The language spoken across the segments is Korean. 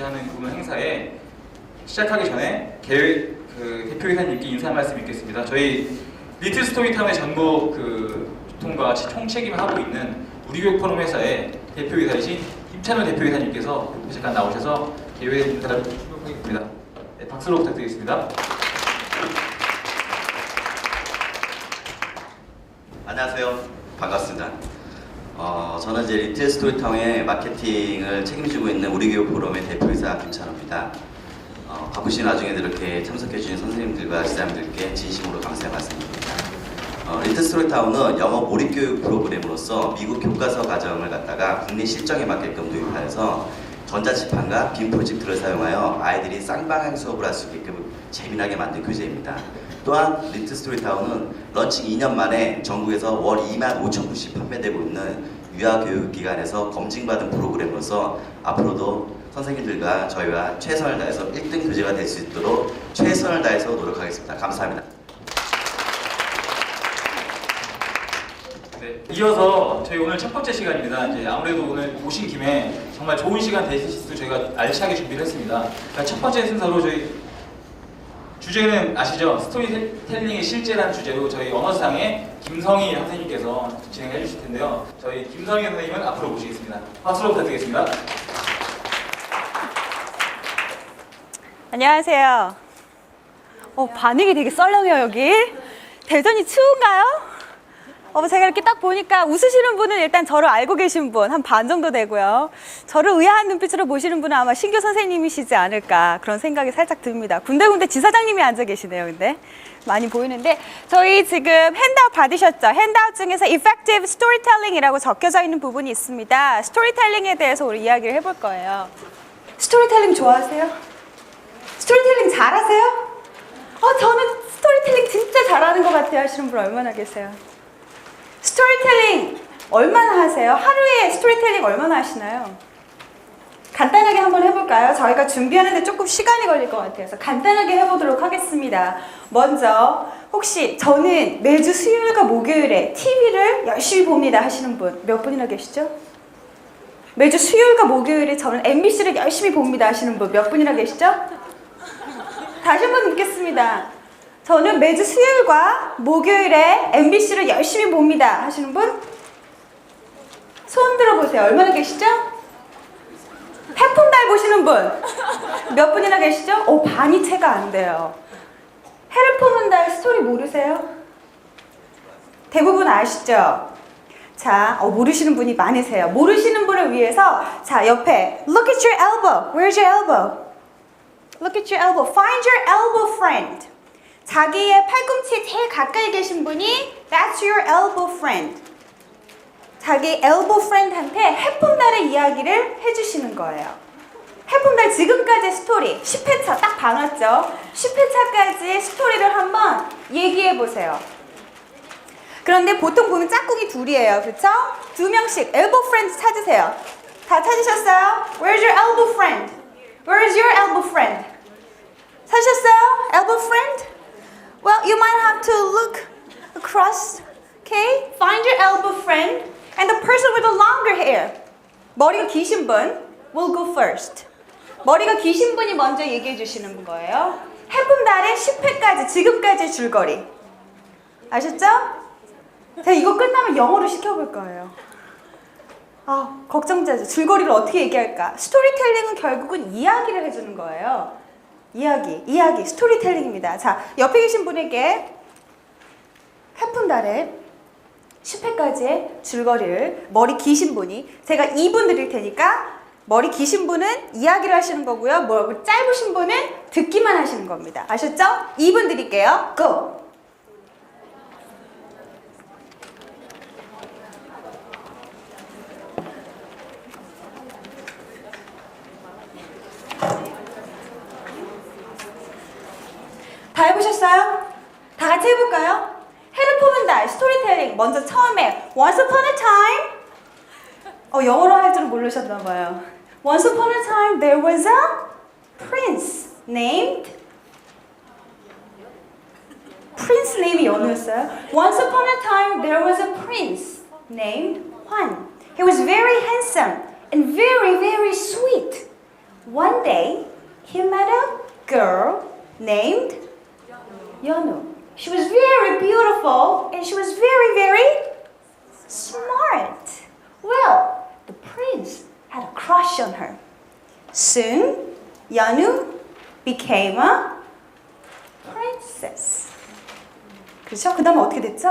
개최하는 오늘 행사에 시작하기 전에 대표이사님께 인사 말씀 있겠습니다. 저희 리틀 스토리타운의 전국 교통과 같이 총책임을 하고 있는 우리교육 포럼 회사의 대표이사이신 김찬호 대표이사님께서 잠깐 나오셔서 개회 인사를 하겠습니다. 네, 박수로 부탁드리겠습니다. 안녕하세요. 반갑습니다. 저는 이제 리틀 스토리타운의 마케팅을 책임지고 있는 우리교육 포럼의 대표이사 김찬호입니다. 바쁘신 와중에도 이렇게 참석해주신 선생님들과 지사님들께 진심으로 감사의 말씀드립니다. 리틀 스토리타운은 영어 몰입교육 프로그램으로서 미국 교과서 과정을 갖다가 국내 실정에 맞게끔 도입하여서 전자칠판과 빔 프로젝트를 사용하여 아이들이 쌍방향 수업을 할 수 있게끔 재미나게 만든 교재입니다. 또한 리틀 스토리타운은 런칭 2년 만에 전국에서 월 25,000부씩 판매되고 있는 유아교육기관에서 검증받은 프로그램으로서 앞으로도 선생님들과 저희와 최선을 다해서 1등 교재가 될 수 있도록 최선을 다해서 노력하겠습니다. 감사합니다. 네, 이어서 저희 오늘 첫 번째 시간입니다. 이제 아무래도 오늘 오신 김에 정말 좋은 시간 되실 수 있도록 저희가 알차게 준비를 했습니다. 그러니까 첫 번째 순서로 저희 주제는 아시죠? 스토리텔링의 실제라는 주제로 저희 언어상의 김성희 선생님께서 진행해 주실 텐데요. 저희 김성희 선생님은 앞으로 모시겠습니다. 박수로 부탁드리겠습니다. 안녕하세요. 반응이 되게 썰렁해요, 여기. 대전이 추운가요? 제가 이렇게 딱 보니까 웃으시는 분은 일단 저를 알고 계신 분, 한 반 정도 되고요. 저를 의아한 눈빛으로 보시는 분은 아마 신규 선생님이시지 않을까 그런 생각이 살짝 듭니다. 군데군데 지사장님이 앉아 계시네요, 근데. 많이 보이는데 저희 지금 핸드아웃 받으셨죠? 핸드아웃 중에서 Effective Storytelling이라고 적혀져 있는 부분이 있습니다. 스토리텔링에 대해서 우리 이야기를 해볼 거예요. 스토리텔링 좋아하세요? 스토리텔링 잘하세요? 저는 스토리텔링 진짜 잘하는 것 같아요 하시는 분 얼마나 계세요? 스토리텔링 얼마나 하세요? 하루에 스토리텔링 얼마나 하시나요? 간단하게 한번 해볼까요? 저희가 준비하는데 조금 시간이 걸릴 것 같아서 간단하게 해보도록 하겠습니다. 먼저 혹시 저는 매주 수요일과 목요일에 TV를 열심히 봅니다 하시는 분 몇 분이나 계시죠? 매주 수요일과 목요일에 저는 MBC를 열심히 봅니다 하시는 분 몇 분이나 계시죠? 다시 한번 묻겠습니다. 저는 매주 수요일과 목요일에 MBC를 열심히 봅니다 하시는 분? 손 들어보세요. 얼마나 계시죠? 해품달 보시는 분? 몇 분이나 계시죠? 반이 채가 안 돼요. 해를 푸는 달 스토리 모르세요? 대부분 아시죠? 자, 모르시는 분이 많으세요. 모르시는 분을 위해서 자, 옆에 Look at your elbow. Where's your elbow? Look at your elbow. Find your elbow friend. 자기의 팔꿈치에 제일 가까이 계신 분이 That's your elbow friend. 자기 elbow friend한테 해품달의 이야기를 해주시는 거예요. 해품달 지금까지 스토리 10회차 딱 봐놨죠? 10회차까지의 스토리를 한번 얘기해보세요. 그런데 보통 보면 짝꿍이 둘이에요. 그쵸? 2명씩 elbow friend 찾으세요. 다 찾으셨어요? Where's your elbow friend? Where's your elbow friend? 찾으셨어요? elbow friend? Well, you might have to look across, okay? Find your elbow friend and the person with the longer hair. 머리가 기신 분 will go first. 머리가 기신 분이 먼저 얘기해 주시는 거예요. 해품달의 10회까지, 지금까지 줄거리. 아셨죠? 제가 이거 끝나면 영어로 시켜볼 거예요. 걱정되죠. 줄거리를 어떻게 얘기할까? 스토리텔링은 결국은 이야기를 해주는 거예요. 이야기, 스토리텔링입니다. 자, 옆에 계신 분에게 해품달의 10회까지의 줄거리를 머리 기신 분이 제가 2분 드릴 테니까 머리 기신 분은 이야기를 하시는 거고요. 머리 짧으신 분은 듣기만 하시는 겁니다. 아셨죠? 2분 드릴게요. Go! 다 해보셨어요? 다 같이 해볼까요? 해를 푸는 달, 스토리텔링. 먼저 처음에 Once upon a time. 영어로 할 줄은 모르셨나봐요. Once upon a time there was a prince named Prince name이 연우였어요. Once upon a time there was a prince named Juan. He was very handsome and very, very sweet. One day, he met a girl named Yeonu. She was very beautiful and she was very, very smart. Well, the prince had a crush on her. Soon, Yeonu became a princess. 그렇죠? 그 다음에 어떻게 됐죠?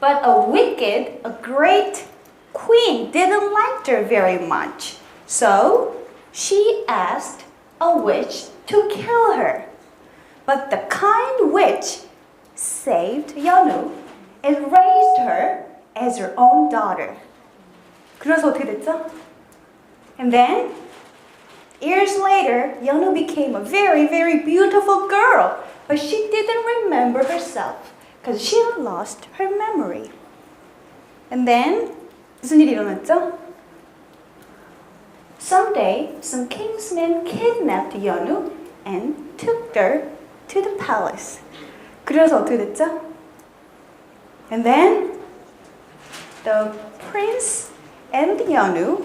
But a great queen didn't like her very much. So, she asked a witch to kill her. But the kind witch saved Yeonu and raised her as her own daughter. 그래서 어떻게 됐죠? And then, years later, Yeonu became a very, very beautiful girl. But she didn't remember herself because she lost her memory. And then, 무슨 일이 일어났죠? Someday, some kingsmen kidnapped Yeonu and took her to the palace. 그래서 어떻게 됐죠? And then, the prince and Yeonu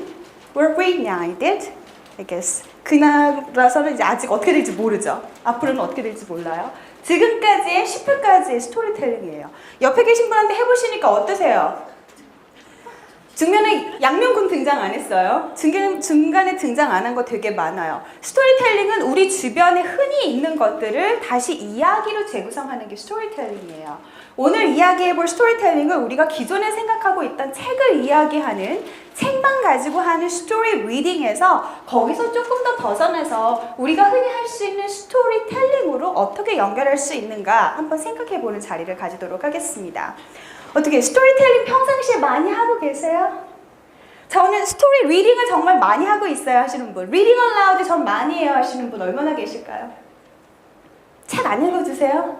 were reunited. I guess 그날라서는 이제 아직 어떻게 될지 모르죠. 앞으로는 어떻게 될지 몰라요. 지금까지의 10회까지의 스토리텔링이에요. 옆에 계신 분한테 해보시니까 어떠세요? 중간에 양명군 등장 안 했어요. 중간에 등장 안 한 거 되게 많아요. 스토리텔링은 우리 주변에 흔히 있는 것들을 다시 이야기로 재구성하는 게 스토리텔링이에요. 오늘 이야기해볼 스토리텔링은 우리가 기존에 생각하고 있던 책을 이야기하는 책만 가지고 하는 스토리 리딩에서 거기서 조금 더 벗어나서 우리가 흔히 할 수 있는 스토리텔링으로 어떻게 연결할 수 있는가 한번 생각해보는 자리를 가지도록 하겠습니다. 어떻게 스토리텔링 평상시에 많이 하고 계세요? 저는 스토리 리딩을 정말 많이 하고 있어요 하시는 분, 리딩 얼라우드 전 많이 해요 하시는 분 얼마나 계실까요? 책 안 읽어주세요?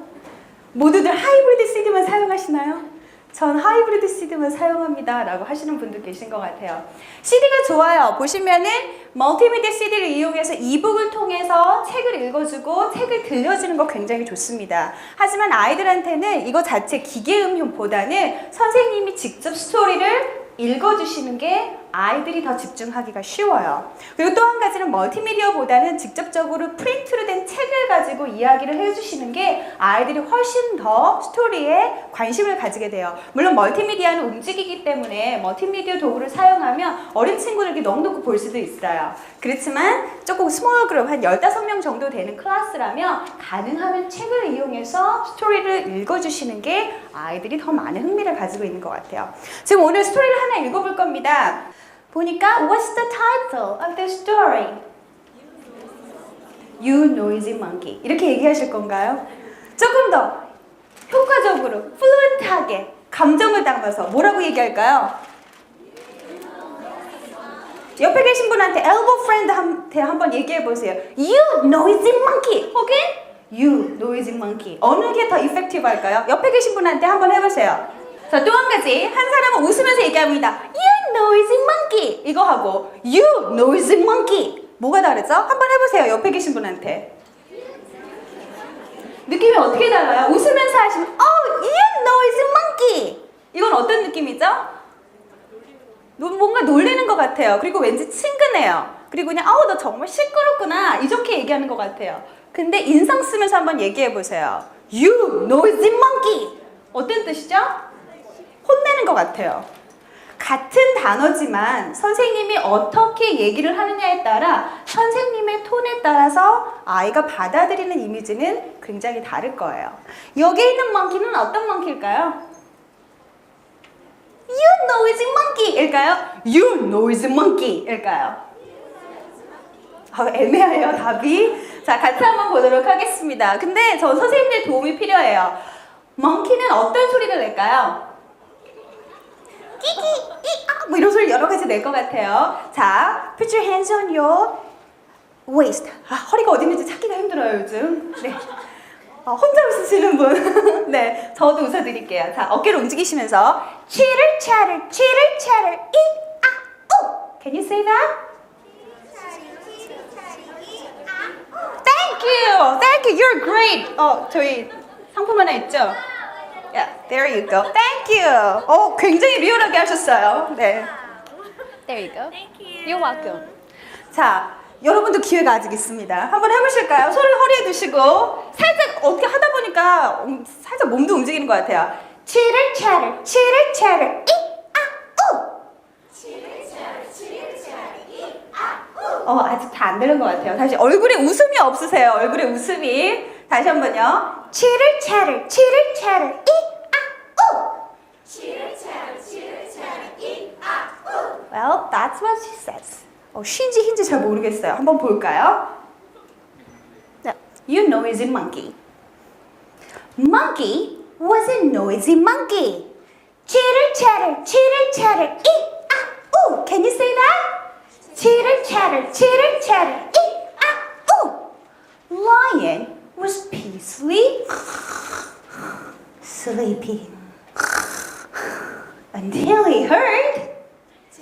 모두들 하이브리드 CD만 사용하시나요? 전 하이브리드 CD만 사용합니다 라고 하시는 분도 계신 것 같아요. CD가 좋아요. 보시면은 멀티미디어 CD를 이용해서 이북을 통해서 책을 읽어주고 책을 들려주는 거 굉장히 좋습니다. 하지만 아이들한테는 이거 자체 기계 음흉보다는 선생님이 직접 스토리를 읽어주시는 게 아이들이 더 집중하기가 쉬워요. 그리고 또 한 가지는 멀티미디어보다는 직접적으로 프린트로 된 책을 가지고 이야기를 해주시는 게 아이들이 훨씬 더 스토리에 관심을 가지게 돼요. 물론 멀티미디어는 움직이기 때문에 멀티미디어 도구를 사용하면 어린 친구들이 넉넉히 볼 수도 있어요. 그렇지만 조금 스몰 그룹 한 15명 정도 되는 클래스라면 가능하면 책을 이용해서 스토리를 읽어주시는 게 아이들이 더 많은 흥미를 가지고 있는 것 같아요. 지금 오늘 스토리를 하나 읽어볼 겁니다. 보니까 What's the title of the story? You Noisy Monkey. 이렇게 얘기하실 건가요? 조금 더 효과적으로, 플루언트하게 감정을 담아서 뭐라고 얘기할까요? 옆에 계신 분한테 elbow friend한테 한번 얘기해 보세요. You Noisy Monkey. 혹은 You Noisy Monkey. 어느 게 더 이펙티브 할까요? 옆에 계신 분한테 한번 해보세요. 자, 또 한 가지. 한 사람은 웃으면서 얘기합니다. You noisy monkey. 이거 하고 You noisy monkey. 뭐가 다르죠? 한번 해보세요. 옆에 계신 분한테. 느낌이 어떻게 달라요? 웃으면서 하시면 You noisy monkey. 이건 어떤 느낌이죠? 뭔가 놀리는 것 같아요. 그리고 왠지 친근해요. 그리고 그냥 너 정말 시끄럽구나. 이렇게 얘기하는 것 같아요. 근데 인상 쓰면서 한번 얘기해 보세요. You noisy monkey. 어떤 뜻이죠? 혼내는 것 같아요. 같은 단어지만 선생님이 어떻게 얘기를 하느냐에 따라 선생님의 톤에 따라서 아이가 받아들이는 이미지는 굉장히 다를 거예요. 여기에 있는 monkey는 어떤 monkey일까요? You noisy monkey일까요? You noisy monkey일까요? 애매해요 답이. 자, 같이 한번 보도록 하겠습니다. 근데 저 선생님의 도움이 필요해요. monkey는 어떤 소리를 낼까요? 끼끼, 뭐 이런 소리 여러 가지 낼 것 같아요. 자, put your hands on your waist. 허리가 어디 있는지 찾기가 힘들어요, 요즘. 네. 혼자 웃으시는 분. 네, 저도 웃어드릴게요. 자, 어깨를 움직이시면서 chitter, chatter, chitter, chatter, 우. Can you say that? Thank you, thank you, you're great. 저희 상품 하나 있죠? Yeah, there you go. Thank you. 굉장히 리얼하게 하셨어요. 네. There you go. Thank you. You're welcome. 자, 여러분도 기회가 아직 있습니다. 한번 해보실까요? 손을 허리에 두시고 살짝 어떻게 하다 보니까 살짝 몸도 움직이는 것 같아요. 치를 차를 치를 차를 이아우. 아직 다 안 되는 것 같아요. 다시 얼굴에 웃음이 없으세요. 얼굴에 웃음이. 다시 한번요. 치를 차를 치를 차를 이아우. Well, that's what she says. 쉬인지 흰지 잘 모르겠어요. 한번 볼까요? You noisy monkey. Monkey was a noisy monkey. Chitter chatter, chitter chatter, ee-ah-oo. Can you say that? Chitter chatter, ee-ah-oo. Lion was peacefully sleeping until he heard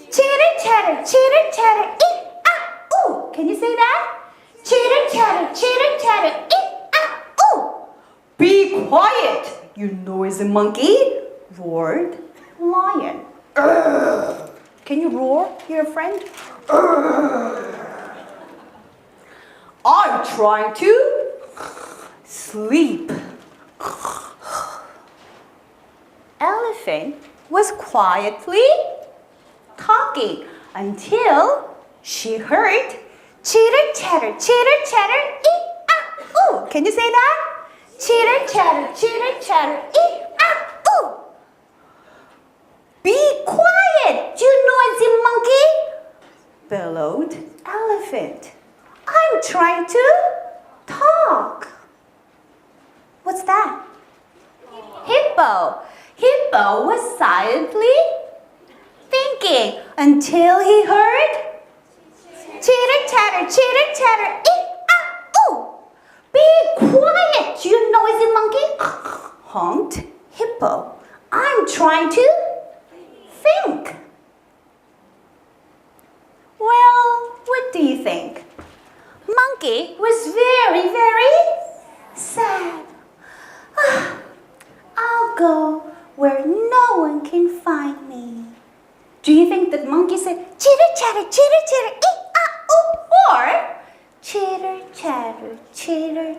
chitter chatter, ee-ah-oo. Can you say that? Chitter chatter, ee-ah-oo. Be quiet, you noisy monkey, roared lion. Urgh. Can you roar, your friend? Urgh. I'm trying to sleep. Elephant was quietly talking until she heard chitter chatter, ee-ah-oo. Can you say that? Chitter chatter, ee-ah-oo. Be quiet, you noisy monkey, bellowed elephant. I'm trying to talk. What's that? Hippo. Hippo was silently thinking until he heard chitter chatter, ee-ah-oo. Be quiet, you noisy monkey, honked Hippo. I'm trying to think. Well, what do you think? Monkey was very, very sad. I'll go where no one can find me. Do you think that monkey said chitter chatter, ee-ah-oo, or chitter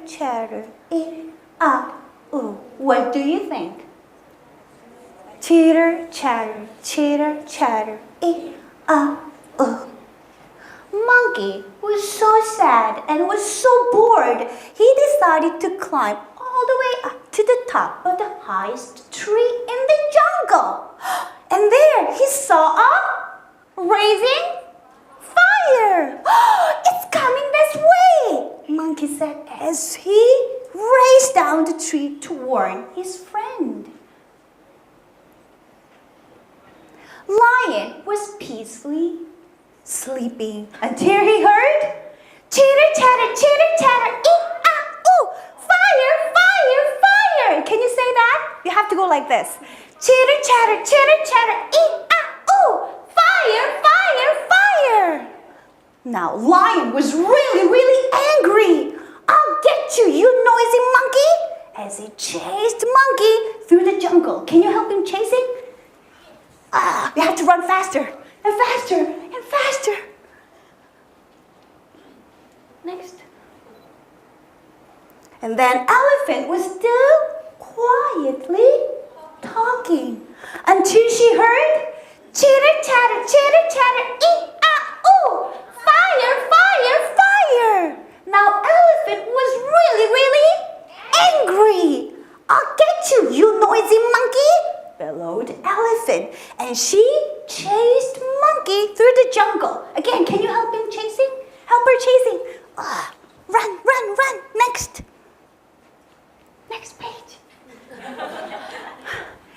chatter, ee-ah-oo? What do you think? Chitter chatter, ee-ah-oo. Monkey was so sad and was so bored, he decided to climb all the way up to the top of the highest tree in the jungle. And there he saw a blazing fire. It's coming this way, Monkey said as he raced down the tree to warn his friend. Lion was peacefully sleeping until he heard chitter chatter, ee-ah-oo. Fire, fire, fire. Can you say that? You have to go like this. Chitter chatter, ee-ah-oo. Fire, fire, fire. Now Lion was really, really angry. I'll get you, you noisy monkey, as he chased Monkey through the jungle. Can you help him chasing? We have to run faster and faster and faster. Next. And then Elephant was still quietly talking until she heard chitter chatter, ee-ah-oo. Fire, fire, fire. Now Elephant was really, really angry. I'll get you, you noisy monkey, bellowed Elephant, and she chased Monkey through the jungle. Again, can you help him chasing? Help her chasing. Run, run, run. Next. Next page.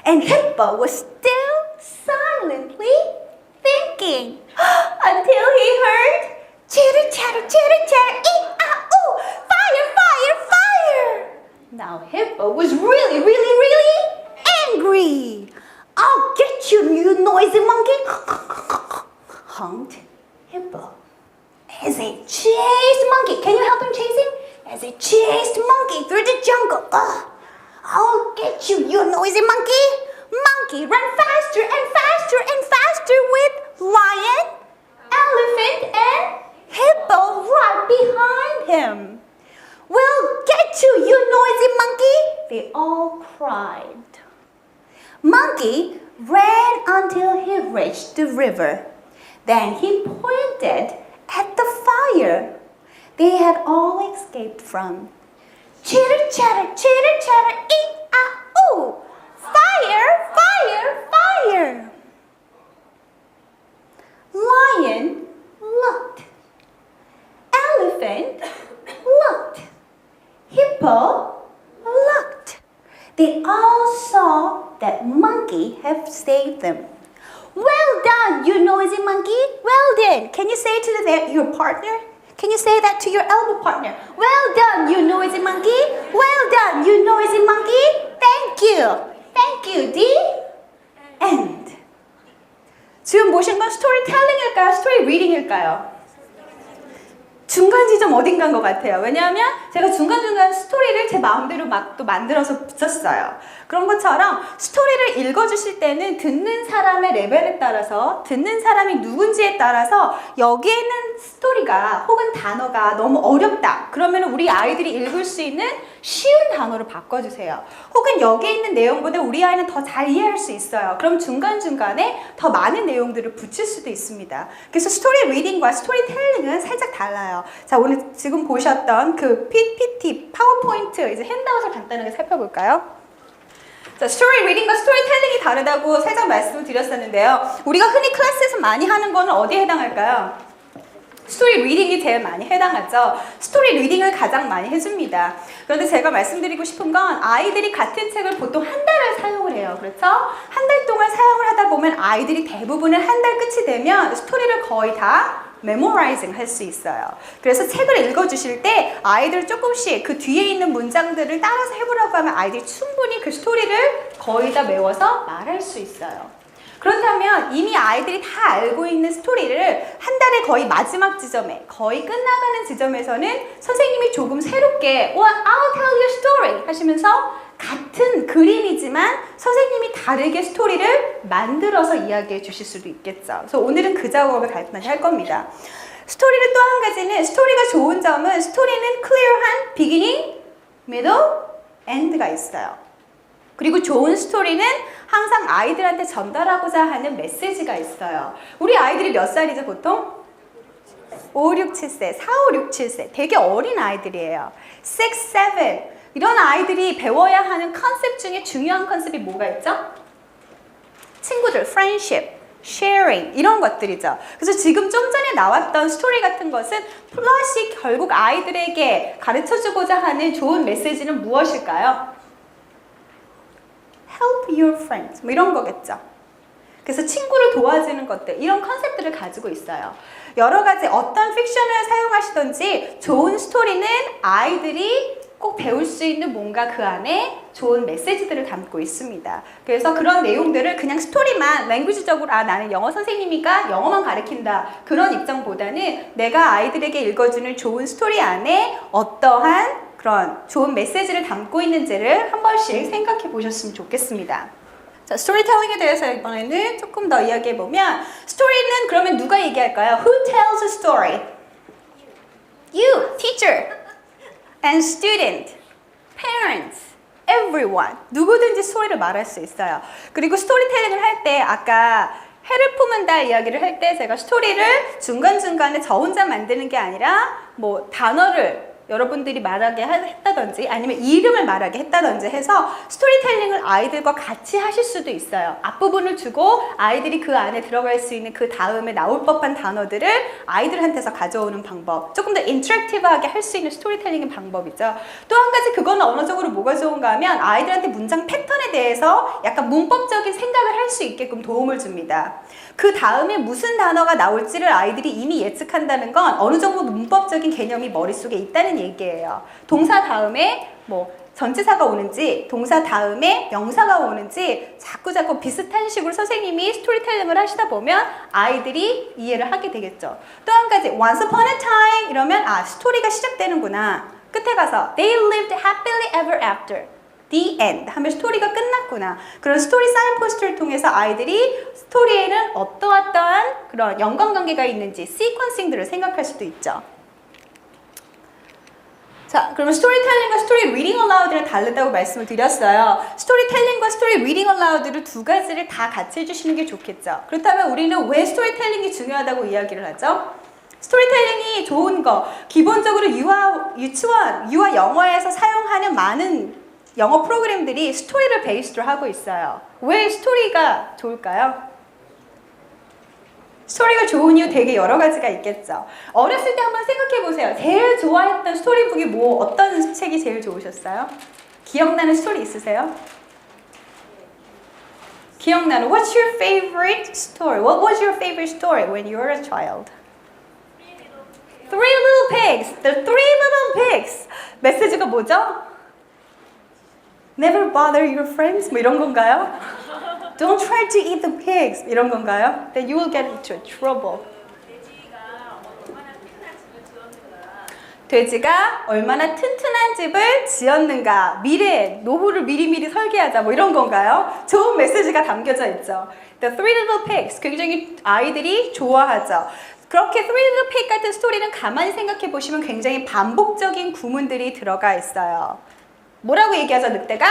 And Hippo was still silently thinking until he heard chitter chatter, ee-ah-oo. Fire, fire, fire. Now Hippo was really, really, really angry. I'll get you, you noisy monkey, honked Hippo as he chased Monkey. Can you help him chasing? As he chased Monkey through the jungle. I'll get you, you noisy monkey. Monkey ran faster and faster and faster with Lion, Elephant, and Hippo right behind him. We'll get you, you noisy monkey! They all cried. Monkey ran until he reached the river. Then he pointed at the fire they had all escaped from. Chitter chatter, ee-ah-oo! Fire, fire, fire! Lion looked. Elephant looked. Hippo looked. They all saw that monkey had saved them. Well done, you noisy monkey. Well done. Can you say to your partner? Can you say that to your elbow partner? Well done, you noisy monkey. Well done, you noisy monkey. Thank you. Thank you. The end. 지금 보신 건 스토리텔링일까요? 스토리 리딩일까요? 중간 지점 어딘가인 것 같아요. 왜냐하면 제가 중간중간 스토리를 제 마음대로 막 또 만들어서 붙였어요. 그런 것처럼 스토리를 읽어주실 때는 듣는 사람의 레벨에 따라서 듣는 사람이 누군지에 따라서 여기에 있는 스토리가 혹은 단어가 너무 어렵다. 그러면 우리 아이들이 읽을 수 있는 쉬운 단어로 바꿔주세요. 혹은 여기에 있는 내용보다 우리 아이는 더 잘 이해할 수 있어요. 그럼 중간중간에 더 많은 내용들을 붙일 수도 있습니다. 그래서 스토리 리딩과 스토리텔링은 살짝 달라요. 자, 오늘 지금 보셨던 그 PPT, 파워포인트 이제 핸드아웃을 간단하게 살펴볼까요? 자, 스토리 리딩과 스토리텔링이 다르다고 살짝 말씀을 드렸었는데요. 우리가 흔히 클래스에서 많이 하는 거는 어디에 해당할까요? 스토리 리딩이 제일 많이 해당하죠. 스토리 리딩을 가장 많이 해줍니다. 그런데 제가 말씀드리고 싶은 건 아이들이 같은 책을 보통 한 달을 사용을 해요. 그렇죠? 한 달 동안 사용을 하다 보면 아이들이 대부분은 한 달 끝이 되면 스토리를 거의 다 메모라이징 할 수 있어요. 그래서 책을 읽어주실 때 아이들 조금씩 그 뒤에 있는 문장들을 따라서 해보라고 하면 아이들이 충분히 그 스토리를 거의 다 외워서 말할 수 있어요. 그렇다면 이미 아이들이 다 알고 있는 스토리를 한 달의 거의 마지막 지점에 거의 끝나가는 지점에서는 선생님이 조금 새롭게 Well, I'll tell you a story 하시면서 같은 그림이지만 선생님이 다르게 스토리를 만들어서 이야기해 주실 수도 있겠죠. 그래서 오늘은 그 작업을 간단히 할 겁니다. 스토리를 또 한 가지는 스토리가 좋은 점은 스토리는 클리어한 비기닝, 미들, 엔드가 있어요. 그리고 좋은 스토리는 항상 아이들한테 전달하고자 하는 메시지가 있어요. 우리 아이들이 몇 살이죠 보통? 5, 6, 7세, 4, 5, 6, 7세 되게 어린 아이들이에요. 6, 7 이런 아이들이 배워야 하는 컨셉 중에 중요한 컨셉이 뭐가 있죠? 친구들, friendship, sharing 이런 것들이죠. 그래서 지금 좀 전에 나왔던 스토리 같은 것은 플러시 결국 아이들에게 가르쳐주고자 하는 좋은 메시지는 무엇일까요? Help your friends 뭐 이런 거겠죠. 그래서 친구를 도와주는 것들 이런 컨셉들을 가지고 있어요. 여러 가지 어떤 픽션을 사용하시든지 좋은 스토리는 아이들이 꼭 배울 수 있는 뭔가 그 안에 좋은 메시지들을 담고 있습니다. 그래서 그런 내용들을 그냥 스토리만 랭귀지적으로 나는 영어 선생님이니까 영어만 가르친다 그런 입장보다는 내가 아이들에게 읽어주는 좋은 스토리 안에 어떠한 그런 좋은 메시지를 담고 있는지를 한 번씩 생각해 보셨으면 좋겠습니다. 자, 스토리텔링에 대해서 이번에는 조금 더 이야기해 보면 스토리는 그러면 누가 얘기할까요? Who tells a story? You, teacher, and student, parents, everyone. 누구든지 스토리를 말할 수 있어요. 그리고 스토리텔링을 할 때 아까 해를 품은다 이야기를 할 때 제가 스토리를 중간중간에 저 혼자 만드는 게 아니라 뭐 단어를 여러분들이 말하게 했다든지 아니면 이름을 말하게 했다든지 해서 스토리텔링을 아이들과 같이 하실 수도 있어요. 앞부분을 주고 아이들이 그 안에 들어갈 수 있는 그 다음에 나올 법한 단어들을 아이들한테서 가져오는 방법. 조금 더 인터랙티브하게 할 수 있는 스토리텔링의 방법이죠. 또 한 가지 그거는 언어적으로 뭐가 좋은가 하면 아이들한테 문장 패턴에 대해서 약간 문법적인 생각을 할 수 있게끔 도움을 줍니다. 그 다음에 무슨 단어가 나올지를 아이들이 이미 예측한다는 건 어느 정도 문법적인 개념이 머릿속에 있다는 얘기예요. 동사 다음에 뭐 전치사가 오는지 동사 다음에 명사가 오는지 자꾸 비슷한 식으로 선생님이 스토리텔링을 하시다 보면 아이들이 이해를 하게 되겠죠. 또 한 가지 once upon a time 이러면 스토리가 시작되는구나. 끝에 가서 they lived happily ever after The end 하면 스토리가 끝났구나. 그런 스토리 사인포스트를 통해서 아이들이 스토리에는 어떠한 그런 연관관계가 있는지 시퀀싱들을 생각할 수도 있죠. 자, 그러면 스토리텔링과 스토리 리딩 얼라우드는 다르다고 말씀을 드렸어요. 스토리텔링과 스토리 리딩 얼라우드를 두 가지를 다 같이 해주시는 게 좋겠죠. 그렇다면 우리는 왜 스토리텔링이 중요하다고 이야기를 하죠? 스토리텔링이 좋은 거, 기본적으로 유치원, 유아 영어에서 사용하는 많은 영어 프로그램들이 스토리를 베이스로 하고 있어요. 왜 스토리가 좋을까요? 스토리가 좋은 이유 되게 여러 가지가 있겠죠. 어렸을 때 한번 생각해 보세요. 제일 좋아했던 스토리북이 어떤 책이 제일 좋으셨어요? 기억나는 스토리 있으세요? 기억나는 What's your favorite story? What was your favorite story when you were a child? Three Little Pigs. The Three Little Pigs. 메시지가 뭐죠? Never bother your friends? 뭐 이런 건가요? Don't try to eat the pigs. 이런 건가요? Then you will get into trouble. 돼지가 얼마나 튼튼한 집을 지었는가. 미래, 노후를 미리미리 설계하자. 뭐 이런 건가요? 좋은 메시지가 담겨져 있죠. The Three Little Pigs. 굉장히 아이들이 좋아하죠. 그렇게 Three Little Pig 같은 스토리는 가만히 생각해 보시면 굉장히 반복적인 구문들이 들어가 있어요. 뭐라고 얘기하죠, 늑대가?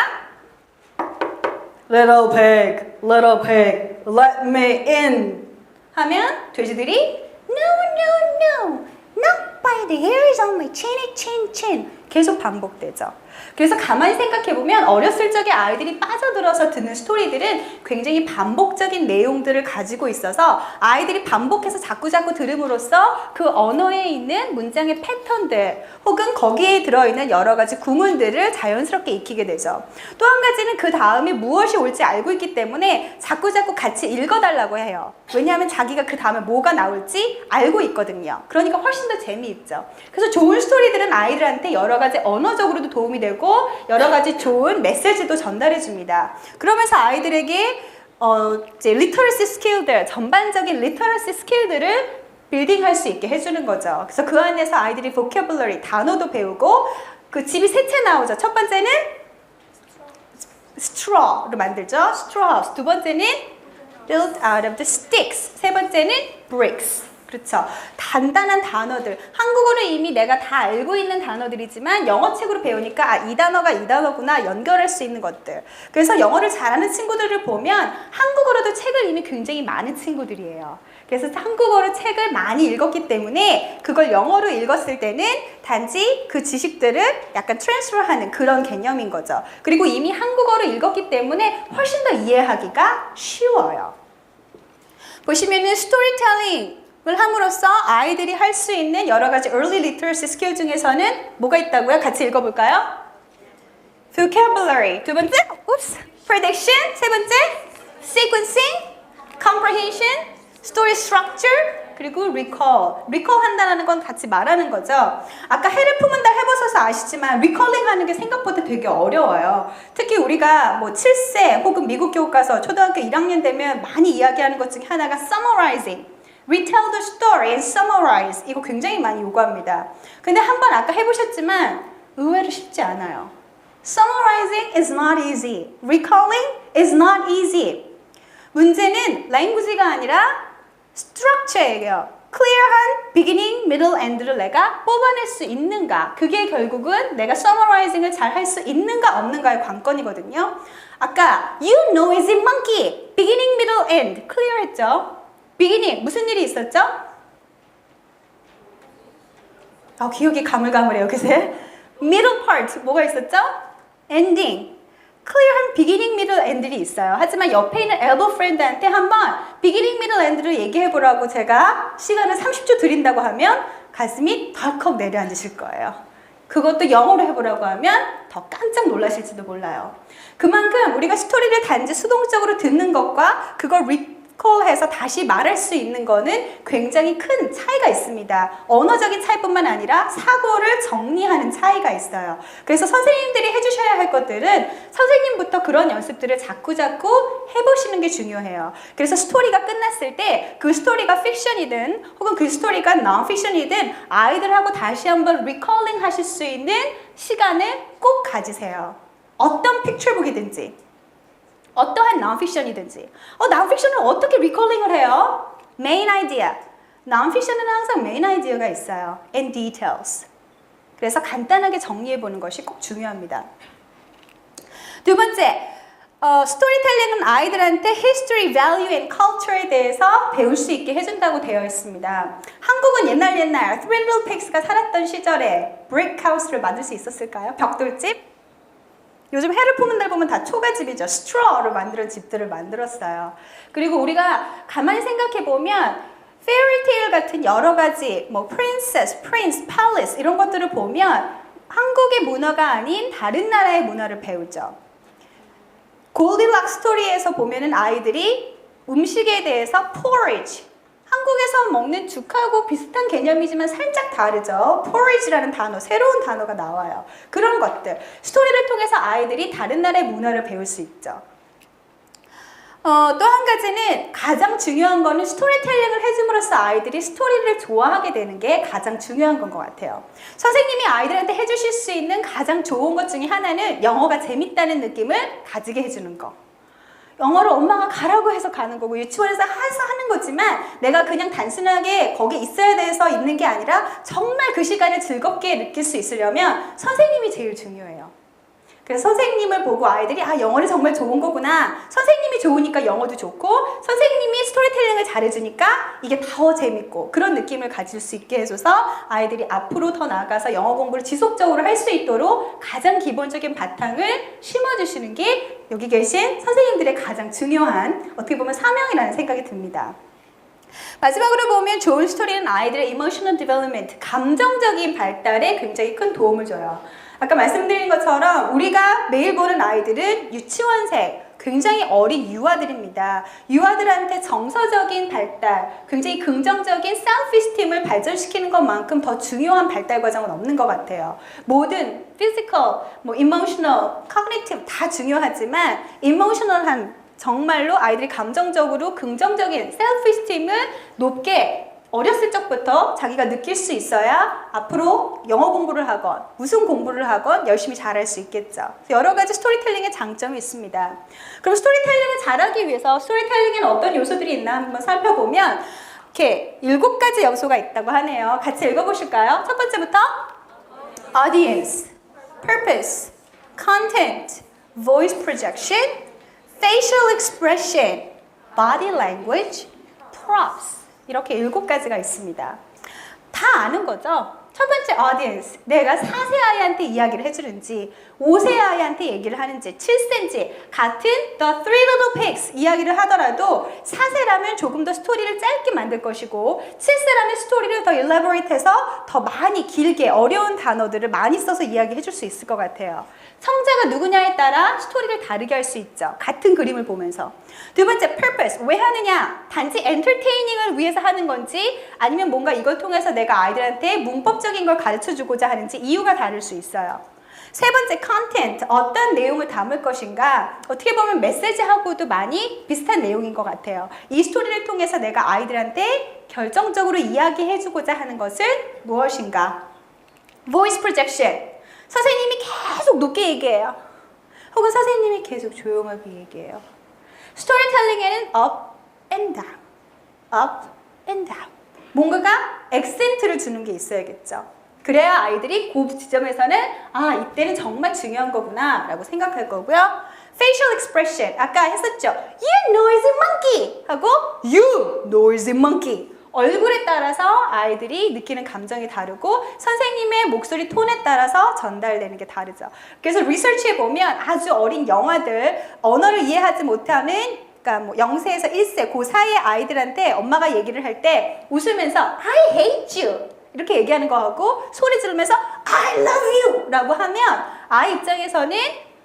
Little pig, let me in. 하면 돼지들이 No, no, no, not by the hairs on my chinny chin chin. 계속 반복되죠. 그래서 가만히 생각해보면 어렸을 적에 아이들이 빠져들어서 듣는 스토리들은 굉장히 반복적인 내용들을 가지고 있어서 아이들이 반복해서 자꾸자꾸 들음으로써 그 언어에 있는 문장의 패턴들 혹은 거기에 들어있는 여러 가지 구문들을 자연스럽게 익히게 되죠. 또 한 가지는 그 다음에 무엇이 올지 알고 있기 때문에 자꾸자꾸 같이 읽어달라고 해요. 왜냐하면 자기가 그 다음에 뭐가 나올지 알고 있거든요. 그러니까 훨씬 더 재미있죠. 그래서 좋은 스토리들은 아이들한테 여러 가지 언어적으로도 도움이 되고 여러 가지 좋은 메시지도 전달해 줍니다. 그러면서 아이들에게 이제 리터러시 스킬들, 전반적인 리터러시 스킬들을 빌딩할 수 있게 해주는 거죠. 그래서 그 안에서 아이들이 vocabulary, 단어도 배우고 그 집이 세 채 나오죠. 첫 번째는 straw를 만들죠. straw house. 두 번째는 built out of the sticks. 세 번째는 bricks. 그렇죠. 단단한 단어들. 한국어를 이미 내가 다 알고 있는 단어들이지만 영어책으로 배우니까 이 단어가 이 단어구나 연결할 수 있는 것들. 그래서 영어를 잘하는 친구들을 보면 한국어로도 책을 이미 굉장히 많은 친구들이에요. 그래서 한국어로 책을 많이 읽었기 때문에 그걸 영어로 읽었을 때는 단지 그 지식들을 약간 트랜스퍼하는 그런 개념인 거죠. 그리고 이미 한국어로 읽었기 때문에 훨씬 더 이해하기가 쉬워요. 보시면은 스토리텔링 을 함으로써 아이들이 할 수 있는 여러 가지 early literacy 스킬 중에서는 뭐가 있다고요? 같이 읽어볼까요? vocabulary. 두 번째, prediction. 세 번째, sequencing, comprehension, story structure, 그리고 recall. recall 한다는 건 같이 말하는 거죠. 아까 해를 품은 달 해보셔서 아시지만 recalling 하는 게 생각보다 되게 어려워요. 특히 우리가 뭐 7세 혹은 미국 교과서 초등학교 1학년 되면 많이 이야기하는 것 중에 하나가 summarizing. retell the story and summarize. 이거 굉장히 많이 요구합니다. 근데 한번 아까 해보셨지만 의외로 쉽지 않아요. Summarizing is not easy. Recalling is not easy. 문제는 language가 아니라 structure예요. clear한 beginning, middle, end를 내가 뽑아낼 수 있는가. 그게 결국은 내가 summarizing을 잘 할 수 있는가 없는가의 관건이거든요. 아까 you noisy monkey. beginning, middle, end. clear 했죠? beginning, 무슨 일이 있었죠? 기억이 가물가물해요, 그새? middle part, 뭐가 있었죠? ending. clear한 beginning, middle, end들이 있어요. 하지만 옆에 있는 elbow friend한테 한번 beginning, middle, end를 얘기해보라고 제가 시간을 30초 드린다고 하면 가슴이 덜컥 내려앉으실 거예요. 그것도 영어로 해보라고 하면 더 깜짝 놀라실지도 몰라요. 그만큼 우리가 스토리를 단지 수동적으로 듣는 것과 그걸 해서 다시 말할 수 있는 거는 굉장히 큰 차이가 있습니다. 언어적인 차이뿐만 아니라 사고를 정리하는 차이가 있어요. 그래서 선생님들이 해주셔야 할 것들은 선생님부터 그런 연습들을 자꾸자꾸 해보시는 게 중요해요. 그래서 스토리가 끝났을 때 그 스토리가 픽션이든 혹은 그 스토리가 non-fiction이든 아이들하고 다시 한번 리콜링 하실 수 있는 시간을 꼭 가지세요. 어떤 픽처북이든지 어떠한 non-fiction이든지 non-fiction을 어떻게 리콜링을 해요? main idea. non-fiction은 항상 main idea가 있어요. and details. 그래서 간단하게 정리해보는 것이 꼭 중요합니다. 두 번째, 스토리텔링은 아이들한테 history, value, and culture에 대해서 배울 수 있게 해준다고 되어 있습니다. 한국은 옛날 Three Pigs가 살았던 시절에 brick house를 만들 수 있었을까요? 벽돌집? 요즘 해를 품은 날 보면 다 초가집이죠. straw로 만드는 집들을 만들었어요. 그리고 우리가 가만히 생각해보면 페어리테일 같은 여러 가지 뭐 princess, prince, palace 이런 것들을 보면 한국의 문화가 아닌 다른 나라의 문화를 배우죠. 골디락 스토리에서 보면은 아이들이 음식에 대해서 porridge, 한국에서 먹는 죽하고 비슷한 개념이지만 살짝 다르죠. porridge라는 단어, 새로운 단어가 나와요. 그런 것들, 스토리를 통해서 아이들이 다른 나라의 문화를 배울 수 있죠. 또 한 가지는 가장 중요한 거는 스토리텔링을 해줌으로써 아이들이 스토리를 좋아하게 되는 게 가장 중요한 건 것 같아요. 선생님이 아이들한테 해주실 수 있는 가장 좋은 것 중에 하나는 영어가 재밌다는 느낌을 가지게 해주는 거. 영어를 엄마가 가라고 해서 가는 거고 유치원에서 해서 하는 거지만 내가 그냥 단순하게 거기 있어야 돼서 있는 게 아니라 정말 그 시간을 즐겁게 느낄 수 있으려면 선생님이 제일 중요해요. 그래서 선생님을 보고 아이들이 영어는 정말 좋은 거구나. 선생님이 좋으니까 영어도 좋고 선생님이 스토리텔링을 잘해주니까 이게 더 재밌고 그런 느낌을 가질 수 있게 해줘서 아이들이 앞으로 더 나아가서 영어 공부를 지속적으로 할 수 있도록 가장 기본적인 바탕을 심어주시는 게 여기 계신 선생님들의 가장 중요한 어떻게 보면 사명이라는 생각이 듭니다. 마지막으로 보면 좋은 스토리는 아이들의 emotional development, 감정적인 발달에 굉장히 큰 도움을 줘요. 아까 말씀드린 것처럼 우리가 매일 보는 아이들은 유치원생, 굉장히 어린 유아들입니다. 유아들한테 정서적인 발달, 굉장히 긍정적인 self-esteem을 발전시키는 것만큼 더 중요한 발달 과정은 없는 것 같아요. 모든 physical, emotional, cognitive 다 중요하지만 emotional한 정말로 아이들이 감정적으로 긍정적인 self-esteem을 높게 어렸을 적부터 자기가 느낄 수 있어야 앞으로 영어 공부를 하건 무슨 공부를 하건 열심히 잘할 수 있겠죠. 여러 가지 스토리텔링의 장점이 있습니다. 그럼 스토리텔링을 잘하기 위해서 스토리텔링에는 어떤 요소들이 있나 한번 살펴보면 이렇게 7가지 요소가 있다고 하네요. 같이 읽어보실까요? 첫 번째부터 audience, purpose, content, voice projection, facial expression, body language, props 이렇게 7가지가 있습니다. 다 아는 거죠? 첫 번째 audience, 내가 4세 아이한테 이야기를 해주는지 5세 아이한테 얘기를 하는지 7세인지 같은 The Three Little Pigs 이야기를 하더라도 4세라면 조금 더 스토리를 짧게 만들 것이고 7세라면 스토리를 더 elaborate해서 더 많이 길게 어려운 단어들을 많이 써서 이야기해 줄 수 있을 것 같아요. 성자가 누구냐에 따라 스토리를 다르게 할 수 있죠. 같은 그림을 보면서. 두 번째, purpose. 왜 하느냐? 단지 entertaining을 위해서 하는 건지 아니면 뭔가 이걸 통해서 내가 아이들한테 문법적인 걸 가르쳐주고자 하는지 이유가 다를 수 있어요. 세 번째, content. 어떤 내용을 담을 것인가? 어떻게 보면 메시지하고도 많이 비슷한 내용인 것 같아요. 이 스토리를 통해서 내가 아이들한테 결정적으로 이야기해주고자 하는 것은 무엇인가? voice projection. 선생님이 계속 높게 얘기해요. 혹은 선생님이 계속 조용하게 얘기해요. 스토리텔링에는 up and down, up and down. 뭔가가 액센트를 주는 게 있어야겠죠. 그래야 아이들이 그 지점에서는 이때는 정말 중요한 거구나 라고 생각할 거고요. facial expression, 아까 했었죠. You noisy monkey 하고 You noisy monkey. 얼굴에 따라서 아이들이 느끼는 감정이 다르고 선생님의 목소리 톤에 따라서 전달되는 게 다르죠. 그래서 리서치에 보면 아주 어린 영아들, 언어를 이해하지 못하는 그러니까 0세에서 1세 그 사이의 아이들한테 엄마가 얘기를 할 때 웃으면서 I hate you 이렇게 얘기하는 거하고 소리 지르면서 I love you 라고 하면 아이 입장에서는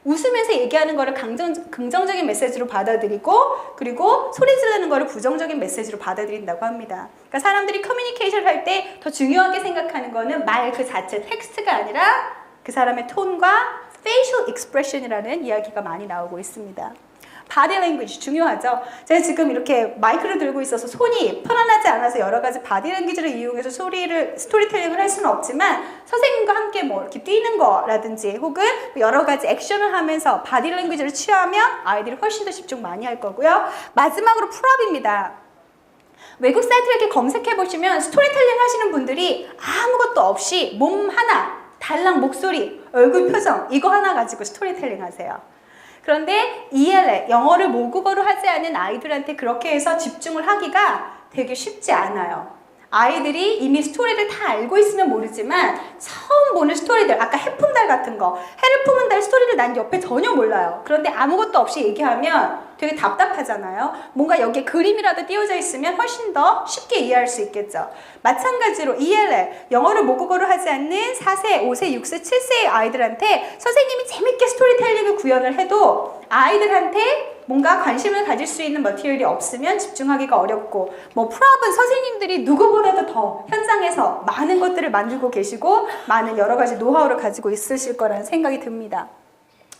웃으면서 얘기하는 거를 긍정적인 메시지로 받아들이고 그리고 소리 지르는 거를 부정적인 메시지로 받아들인다고 합니다. 그러니까 사람들이 커뮤니케이션을 할 때 더 중요하게 생각하는 거는 말 그 자체 텍스트가 아니라 그 사람의 톤과 facial expression이라는 이야기가 많이 나오고 있습니다. 바디 랭귀지 중요하죠. 제가 지금 이렇게 마이크를 들고 있어서 손이 편안하지 않아서 여러 가지 바디 랭귀지를 이용해서 스토리텔링을 할 수는 없지만 선생님과 함께 뭐 이렇게 뛰는 거라든지 혹은 여러 가지 액션을 하면서 바디 랭귀지를 취하면 아이들이 훨씬 더 집중 많이 할 거고요. 마지막으로 풀업입니다. 외국 사이트 이렇게 검색해 보시면 스토리텔링 하시는 분들이 아무것도 없이 몸 하나, 달랑 목소리, 얼굴 표정 이거 하나 가지고 스토리텔링 하세요. 그런데 ELA, 영어를 모국어로 하지 않은 아이들한테 그렇게 해서 집중을 하기가 되게 쉽지 않아요. 아이들이 이미 스토리를 다 알고 있으면 모르지만 처음 보는 스토리들, 아까 해품달 같은 거, 해를 품은 달 스토리를 난 옆에 전혀 몰라요. 그런데 아무것도 없이 얘기하면 되게 답답하잖아요. 뭔가 여기에 그림이라도 띄워져 있으면 훨씬 더 쉽게 이해할 수 있겠죠. 마찬가지로 ELL, 영어를 모국어로 하지 않는 4세, 5세, 6세, 7세의 아이들한테 선생님이 재밌게 스토리텔링을 구현을 해도 아이들한테 뭔가 관심을 가질 수 있는 머티리얼이 없으면 집중하기가 어렵고, 뭐 풀업은 선생님들이 누구보다도 더 현장에서 많은 것들을 만들고 계시고 많은 여러 가지 노하우를 가지고 있으실 거라는 생각이 듭니다.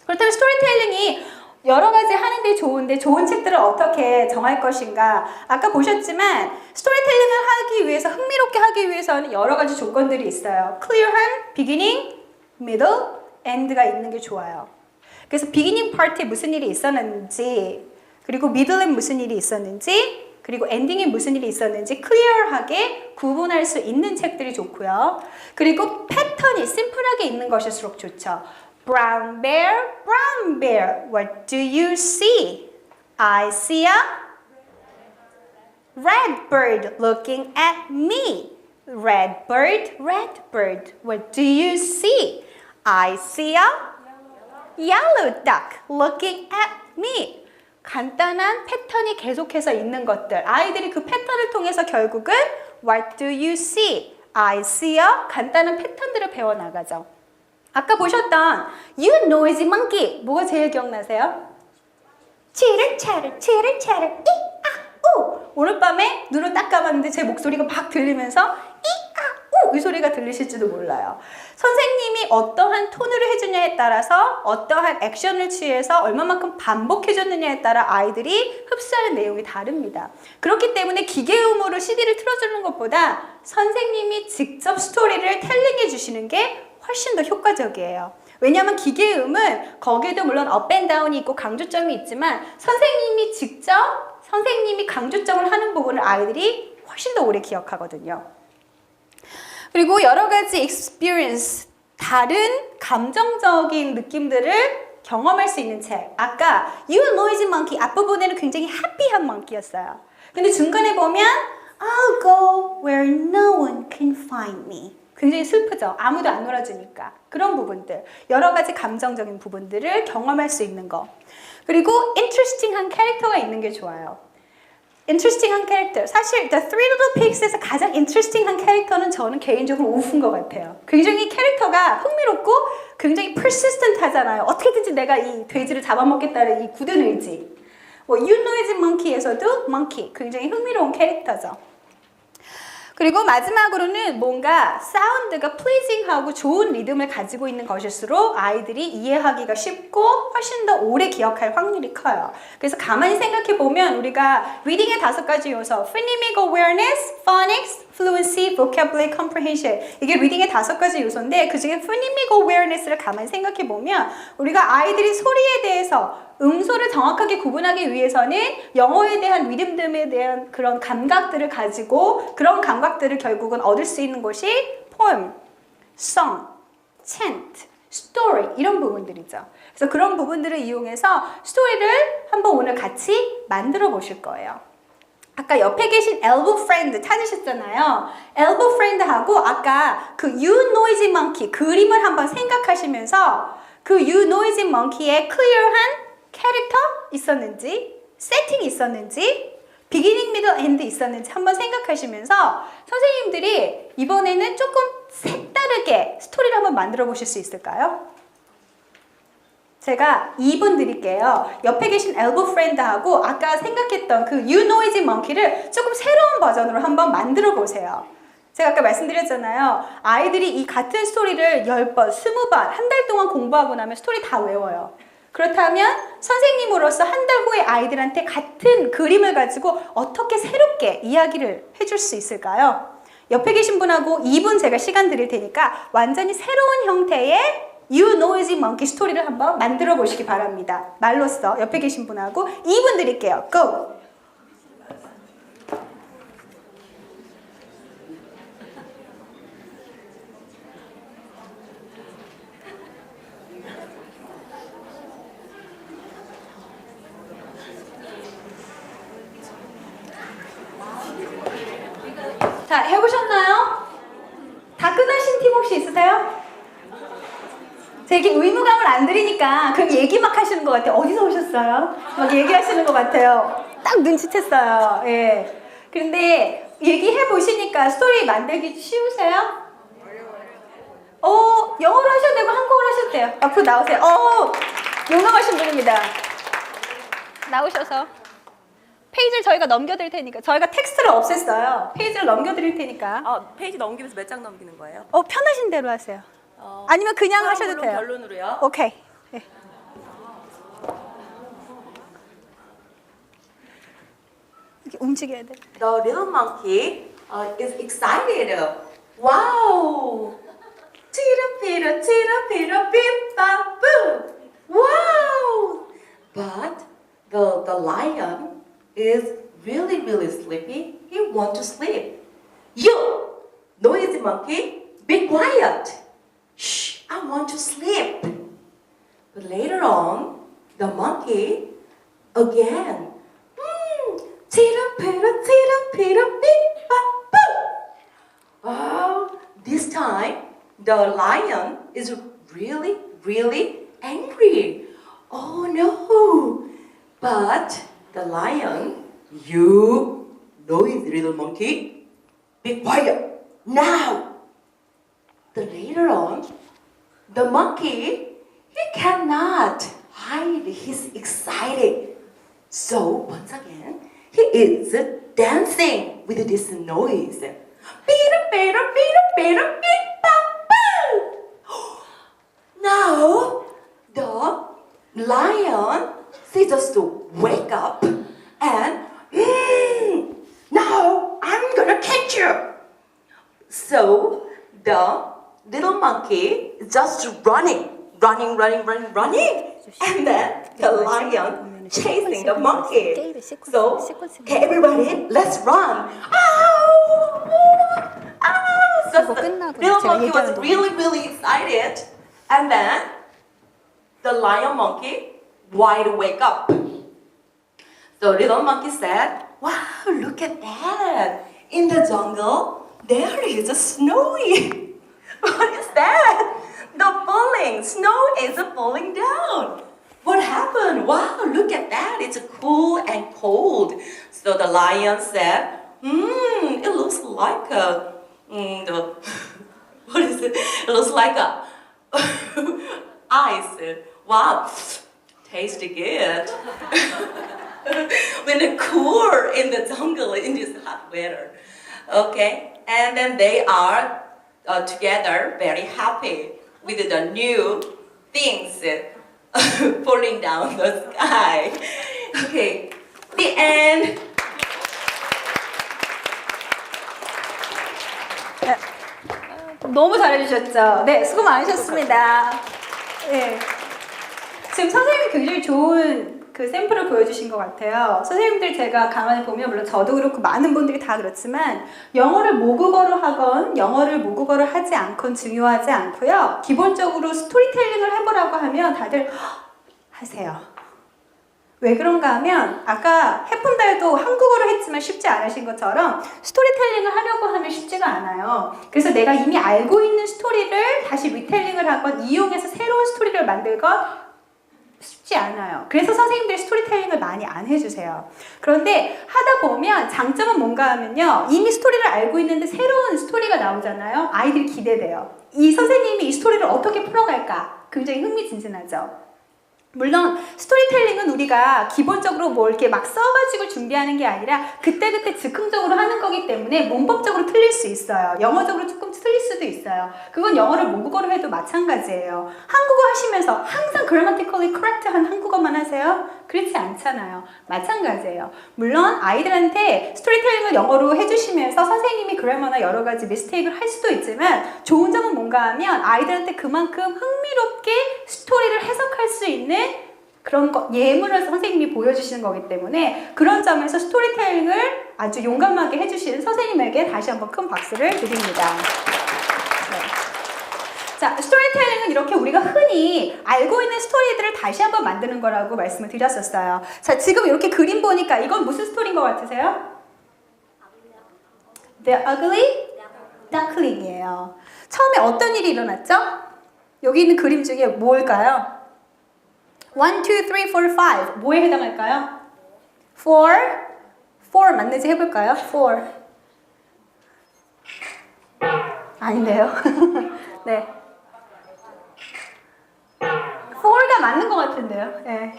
그렇다면 스토리텔링이 여러 가지 하는데 좋은데 좋은 책들을 어떻게 정할 것인가. 아까 보셨지만 스토리텔링을 하기 위해서, 흥미롭게 하기 위해서는 여러 가지 조건들이 있어요. 클리어한 비기닝, 미들, 엔드가 있는 게 좋아요. 그래서 비기닝 파트에 무슨 일이 있었는지, 그리고 미들에 무슨 일이 있었는지, 그리고 엔딩에 무슨 일이 있었는지 클리어하게 구분할 수 있는 책들이 좋고요. 그리고 패턴이 심플하게 있는 것일수록 좋죠. Brown bear, what do you see? I see a red bird looking at me. Red bird, what do you see? I see a yellow duck looking at me. 간단한 패턴이 계속해서 있는 것들. 아이들이 그 패턴을 통해서 결국은 What do you see? I see a 간단한 패턴들을 배워나가죠. 아까 보셨던 You noisy monkey. 뭐가 제일 기억나세요? 치를 차를 이아우. 오늘 밤에 눈을 딱 감았는데 제 목소리가 막 들리면서 이아우 이 소리가 들리실지도 몰라요. 선생님이 어떠한 톤으로 해주냐에 따라서 어떠한 액션을 취해서 얼마만큼 반복해줬느냐에 따라 아이들이 흡수하는 내용이 다릅니다. 그렇기 때문에 기계음으로 CD를 틀어주는 것보다 선생님이 직접 스토리를 텔링해 주시는 게 훨씬 더 효과적이에요. 왜냐하면 기계음은 거기에도 물론 업앤다운이 있고 강조점이 있지만 선생님이 강조점을 하는 부분을 아이들이 훨씬 더 오래 기억하거든요. 그리고 여러 가지 experience, 다른 감정적인 느낌들을 경험할 수 있는 책. 아까 You noisy monkey 앞부분에는 굉장히 happy한 monkey였어요. 근데 중간에 보면 I'll go where no one can find me. 굉장히 슬프죠. 아무도 안 놀아주니까. 그런 부분들, 여러 가지 감정적인 부분들을 경험할 수 있는 거. 그리고 interesting한 캐릭터가 있는 게 좋아요. interesting한 캐릭터. 사실 The Three Little Pigs에서 가장 interesting한 캐릭터는 저는 개인적으로 우프인 것 같아요. 굉장히 캐릭터가 흥미롭고 굉장히 persistent 하잖아요. 어떻게든지 내가 이 돼지를 잡아먹겠다는 이 굳은 의지. 뭐 You Noisy Monkey에서도 monkey, 굉장히 흥미로운 캐릭터죠. 그리고 마지막으로는 뭔가 사운드가 플리징하고 좋은 리듬을 가지고 있는 것일수록 아이들이 이해하기가 쉽고 훨씬 더 오래 기억할 확률이 커요. 그래서 가만히 생각해 보면 우리가 리딩의 5가지 요소, phonemic awareness, phonics, fluency, vocabulary comprehension, 이게 리딩의 5가지 요소인데 그 중에 phonemic awareness를 가만히 생각해 보면 우리가 아이들이 소리에 대해서 음소를 정확하게 구분하기 위해서는 영어에 대한 리듬들에 대한 그런 감각들을 가지고 그런 감각들을 결국은 얻을 수 있는 것이 poem, song, chant, story 이런 부분들이죠. 그래서 그런 부분들을 이용해서 스토리를 한번 오늘 같이 만들어 보실 거예요. 아까 옆에 계신 elbow friend 찾으셨잖아요. elbow friend하고 아까 그 You noisy monkey 그림을 한번 생각하시면서 그 You noisy monkey의 클리어한 캐릭터 있었는지, 세팅이 있었는지, 비기닝, 미들, 엔드 있었는지 한번 생각하시면서 선생님들이 이번에는 조금 색다르게 스토리를 한번 만들어 보실 수 있을까요? 제가 2분 드릴게요. 옆에 계신 elbow friend하고 아까 생각했던 그 You noisy monkey를 조금 새로운 버전으로 한번 만들어 보세요. 제가 아까 말씀드렸잖아요. 아이들이 이 같은 스토리를 10번, 20번, 한 달 동안 공부하고 나면 스토리 다 외워요. 그렇다면 선생님으로서 한 달 후에 아이들한테 같은 그림을 가지고 어떻게 새롭게 이야기를 해줄 수 있을까요? 옆에 계신 분하고 2분 제가 시간 드릴 테니까 완전히 새로운 형태의 You Noisy Monkey 스토리를 한번 만들어 보시기 바랍니다. 말로써 옆에 계신 분하고 2분 드릴게요. Go! 자, 해보셨나요? 다 끝나신 팀 혹시 있으세요? 제게 의무감을 안 드리니까 그럼 얘기 막 하시는 것 같아요. 어디서 오셨어요? 막 얘기하시는 것 같아요. 딱 눈치챘어요. 예. 그런데 얘기해 보시니까 스토리 만들기 쉬우세요? 영어로 하셔도 되고 한국어로 하셔도 돼요. 앞으로 나오세요. 용감하신 분입니다. 나오셔서 페이지를 저희가 넘겨드릴 테니까 저희가 텍스트를 없앴어요. 페이지를 넘겨드릴 테니까 페이지 넘기면서 몇 장 넘기는 거예요? 편하신 대로 하세요. 아니면 그냥 하셔도 돼요. 결론으로요? 오케이. 네. 이렇게 움직여야 돼. The little monkey is excited. Wow! Chirapira, chirapira, bip, bop, boo! Wow! But the lion is really, really sleepy. He wants to sleep. You, noisy monkey, be quiet. Shh, I want to sleep. But later on, the monkey again. Tira, beep, bop, boo. Oh, this time the lion is really, really angry. Oh no! But the lion, you noisy little monkey, be quiet now. Then later on, the monkey, he cannot hide his excited. So once again, he is dancing with this noise. Now the lion, he just wake up and now I'm gonna catch you. So the little monkey is just running, and then the lion chasing the monkey. So everybody, let's run! Ow! Ow! So the little monkey was really, really excited, and then the lion monkey wide wake up. So little monkey said, "Wow, look at that! In the jungle, there is a snowy." What is that? Snow is falling down. What happened? Wow, look at that. It's cool and cold. So the lion said, it looks like what is it? It looks like ice. Wow, tasty good. When it's cool in the jungle in this hot weather. Okay, and then they are together very happy with the new things falling down the sky. Okay, the end. 너무 잘해주셨죠? 네, 수고 많으셨습니다. 네. 지금 선생님이 굉장히 좋은 그 샘플을 보여주신 것 같아요. 선생님들 제가 가만히 보면 물론 저도 그렇고 많은 분들이 다 그렇지만 영어를 모국어로 하건 영어를 모국어로 하지 않건 중요하지 않고요. 기본적으로 스토리텔링을 해보라고 하면 다들 하세요. 왜 그런가 하면 아까 해품달도 한국어로 했지만 쉽지 않으신 것처럼 스토리텔링을 하려고 하면 쉽지가 않아요. 그래서 내가 이미 알고 있는 스토리를 다시 리텔링을 하건 이용해서 새로운 스토리를 만들건 쉽지 않아요. 그래서 선생님들이 스토리텔링을 많이 안 해주세요. 그런데 하다 보면 장점은 뭔가 하면요. 이미 스토리를 알고 있는데 새로운 스토리가 나오잖아요. 아이들이 기대돼요. 이 선생님이 이 스토리를 어떻게 풀어갈까? 굉장히 흥미진진하죠. 물론 스토리텔링은 우리가 기본적으로 뭐 이렇게 막 써가지고 준비하는 게 아니라 그때그때 즉흥적으로 하는 거기 때문에 문법적으로 틀릴 수 있어요. 영어적으로 조금 틀릴 수도 있어요. 그건 영어를 모국어로 해도 마찬가지예요. 한국어 하시면서 항상 grammatically correct한 한국어만 하세요? 그렇지 않잖아요. 마찬가지예요. 물론 아이들한테 스토리텔링을 영어로 해주시면서 선생님이 그래머나 여러 가지 미스테이크를 할 수도 있지만 좋은 점은 뭔가 하면 아이들한테 그만큼 흥미롭게 스토리를 해석할 수 있는 그런 거, 예문을 선생님이 보여주시는 거기 때문에 그런 점에서 스토리텔링을 아주 용감하게 해주시는 선생님에게 다시 한번 큰 박수를 드립니다. 네. 자, 스토리텔링은 이렇게 우리가 흔히 알고 있는 스토리들을 다시 한번 만드는 거라고 말씀을 드렸었어요. 자, 지금 이렇게 그림 보니까 이건 무슨 스토리인 것 같으세요? The Ugly Duckling이에요. 처음에 어떤 일이 일어났죠? 여기 있는 그림 중에 뭘까요? 1, 2, 3, 4, 5 뭐에 해당할까요? 4 맞는지 해볼까요? 4 아닌데요? 네, 4가 맞는 것 같은데요? 네,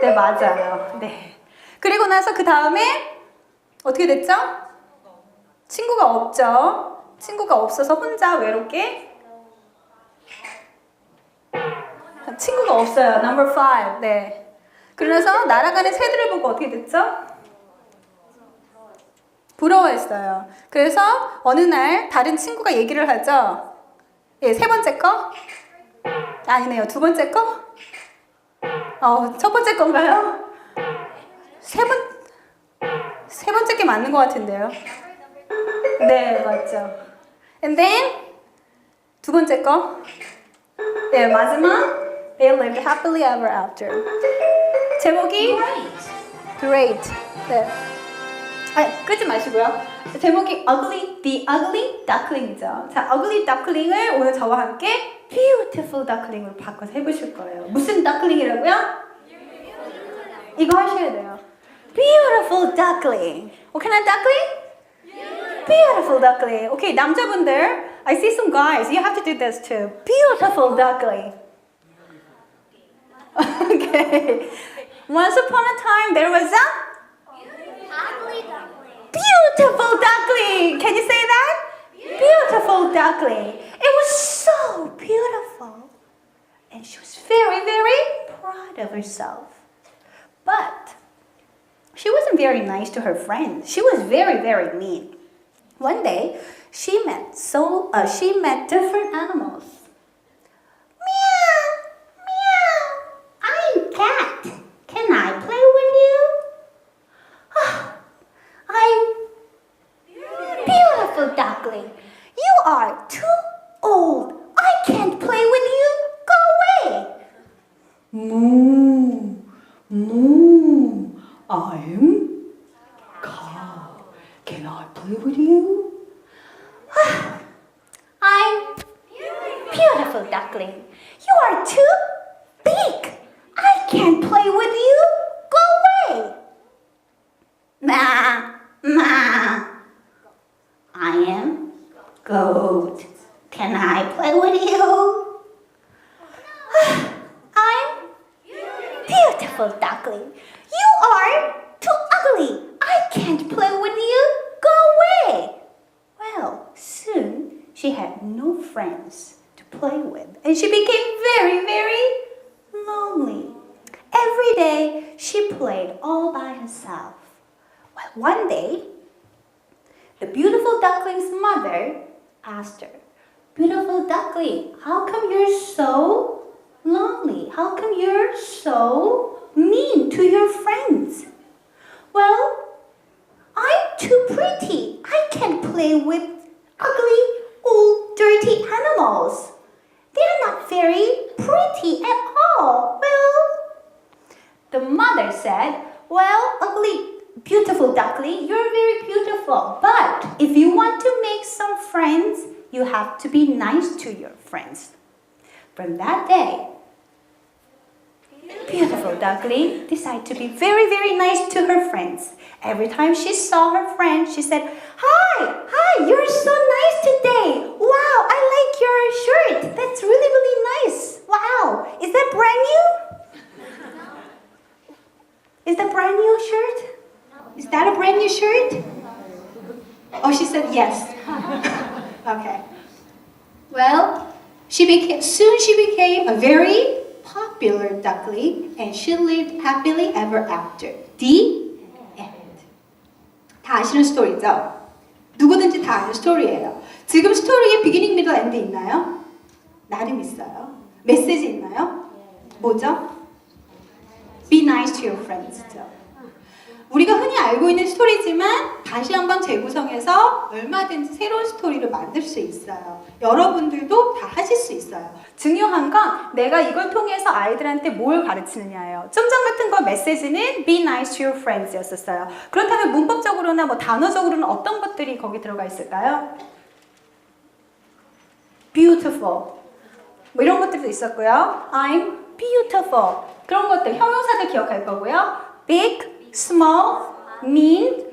네 맞아요. 네. 그리고 나서 그 다음에 어떻게 됐죠? 친구가 없죠? 친구가 없어서 혼자 외롭게 친구가 없어요. Number 5. 네. 그래서 날아가는 새들을 보고 어떻게 됐죠? 부러워했어요. 그래서 어느 날 다른 친구가 얘기를 하죠. 예, 세 번째 거? 아니네요. 두 번째 거? 첫 번째 건가요? 세 번째 게 맞는 것 같은데요. 네, 맞죠. And then 두 번째 거? 네, 마지막 They lived happily ever after. 제목이 Great. 네. 끄지 마시고요. 제목이 The Ugly Duckling이죠. 자, Ugly Duckling을 오늘 저와 함께 Beautiful Duckling으로 바꿔서 해보실 거예요. 무슨 duckling이라고요? 이거 하셔야 돼요. Beautiful Duckling. What kind of duckling? Beautiful Duckling. Okay, 남자분들, I see some guys. You have to do this too. Beautiful Duckling. Okay. Once upon a time, there was a beautiful duckling. Can you say that? Beautiful duckling. It was so beautiful. And she was very, very proud of herself. But she wasn't very nice to her friends. She was very, very mean. One day, she met different animals. Meow, meow. I'm cat. Can I play with you? I'm beautiful duckling. You are too old. I can't play with you. Go away. Moo, moo. I'm cow. Can I play with you? I'm beautiful duckling. You are too big. I can't play with you. Go away. Ma, ma. I am goat. Can I play with you? I'm beautiful duckling. You are too ugly. I can't play with you. Go away. Well, soon she had no friends to play with, and she became very, very lonely. Every day she played all by herself. Well, one day, the beautiful duckling's mother asked her, "Beautiful duckling, how come you're so lonely? How come you're so mean to your friends?" "Well, I'm too pretty. I can't play with ugly, old, dirty animals. They're not very pretty at all." Well, the mother said, "Well, ugly, beautiful duckling, you're very beautiful. But if you want to make some friends, you have to be nice to your friends." From that day, beautiful duckling decided to be very, very nice to her friends. Every time she saw her friend, she said, Hi, you're so nice today. Wow, I like your shirt. That's really, really nice. Wow, is that brand new? Is that brand new shirt? Is that a brand new shirt? Oh, she said yes. Okay. Well, soon she became a very popular duckling, and she lived happily ever after. The end. 다 아시는 스토리죠? 누구든지 다 아는 스토리예요. 지금 스토리에 비기닝, 미들, 엔드 있나요? 나름 있어요. 메시지 있나요? 뭐죠? Be nice to your friends죠. 우리가 흔히 알고 있는 스토리지만 다시 한번 재구성해서 얼마든지 새로운 스토리를 만들 수 있어요. 여러분들도 다 하실 수 있어요. 중요한 건 내가 이걸 통해서 아이들한테 뭘 가르치느냐예요. 좀 전 같은 거 메시지는 Be nice to your friends 였었어요. 그렇다면 문법적으로나 뭐 단어적으로는 어떤 것들이 거기 들어가 있을까요? Beautiful. 뭐 이런 것들도 있었고요. I'm beautiful. 그런 것들 형용사들 기억할 거고요. Big, small, mean,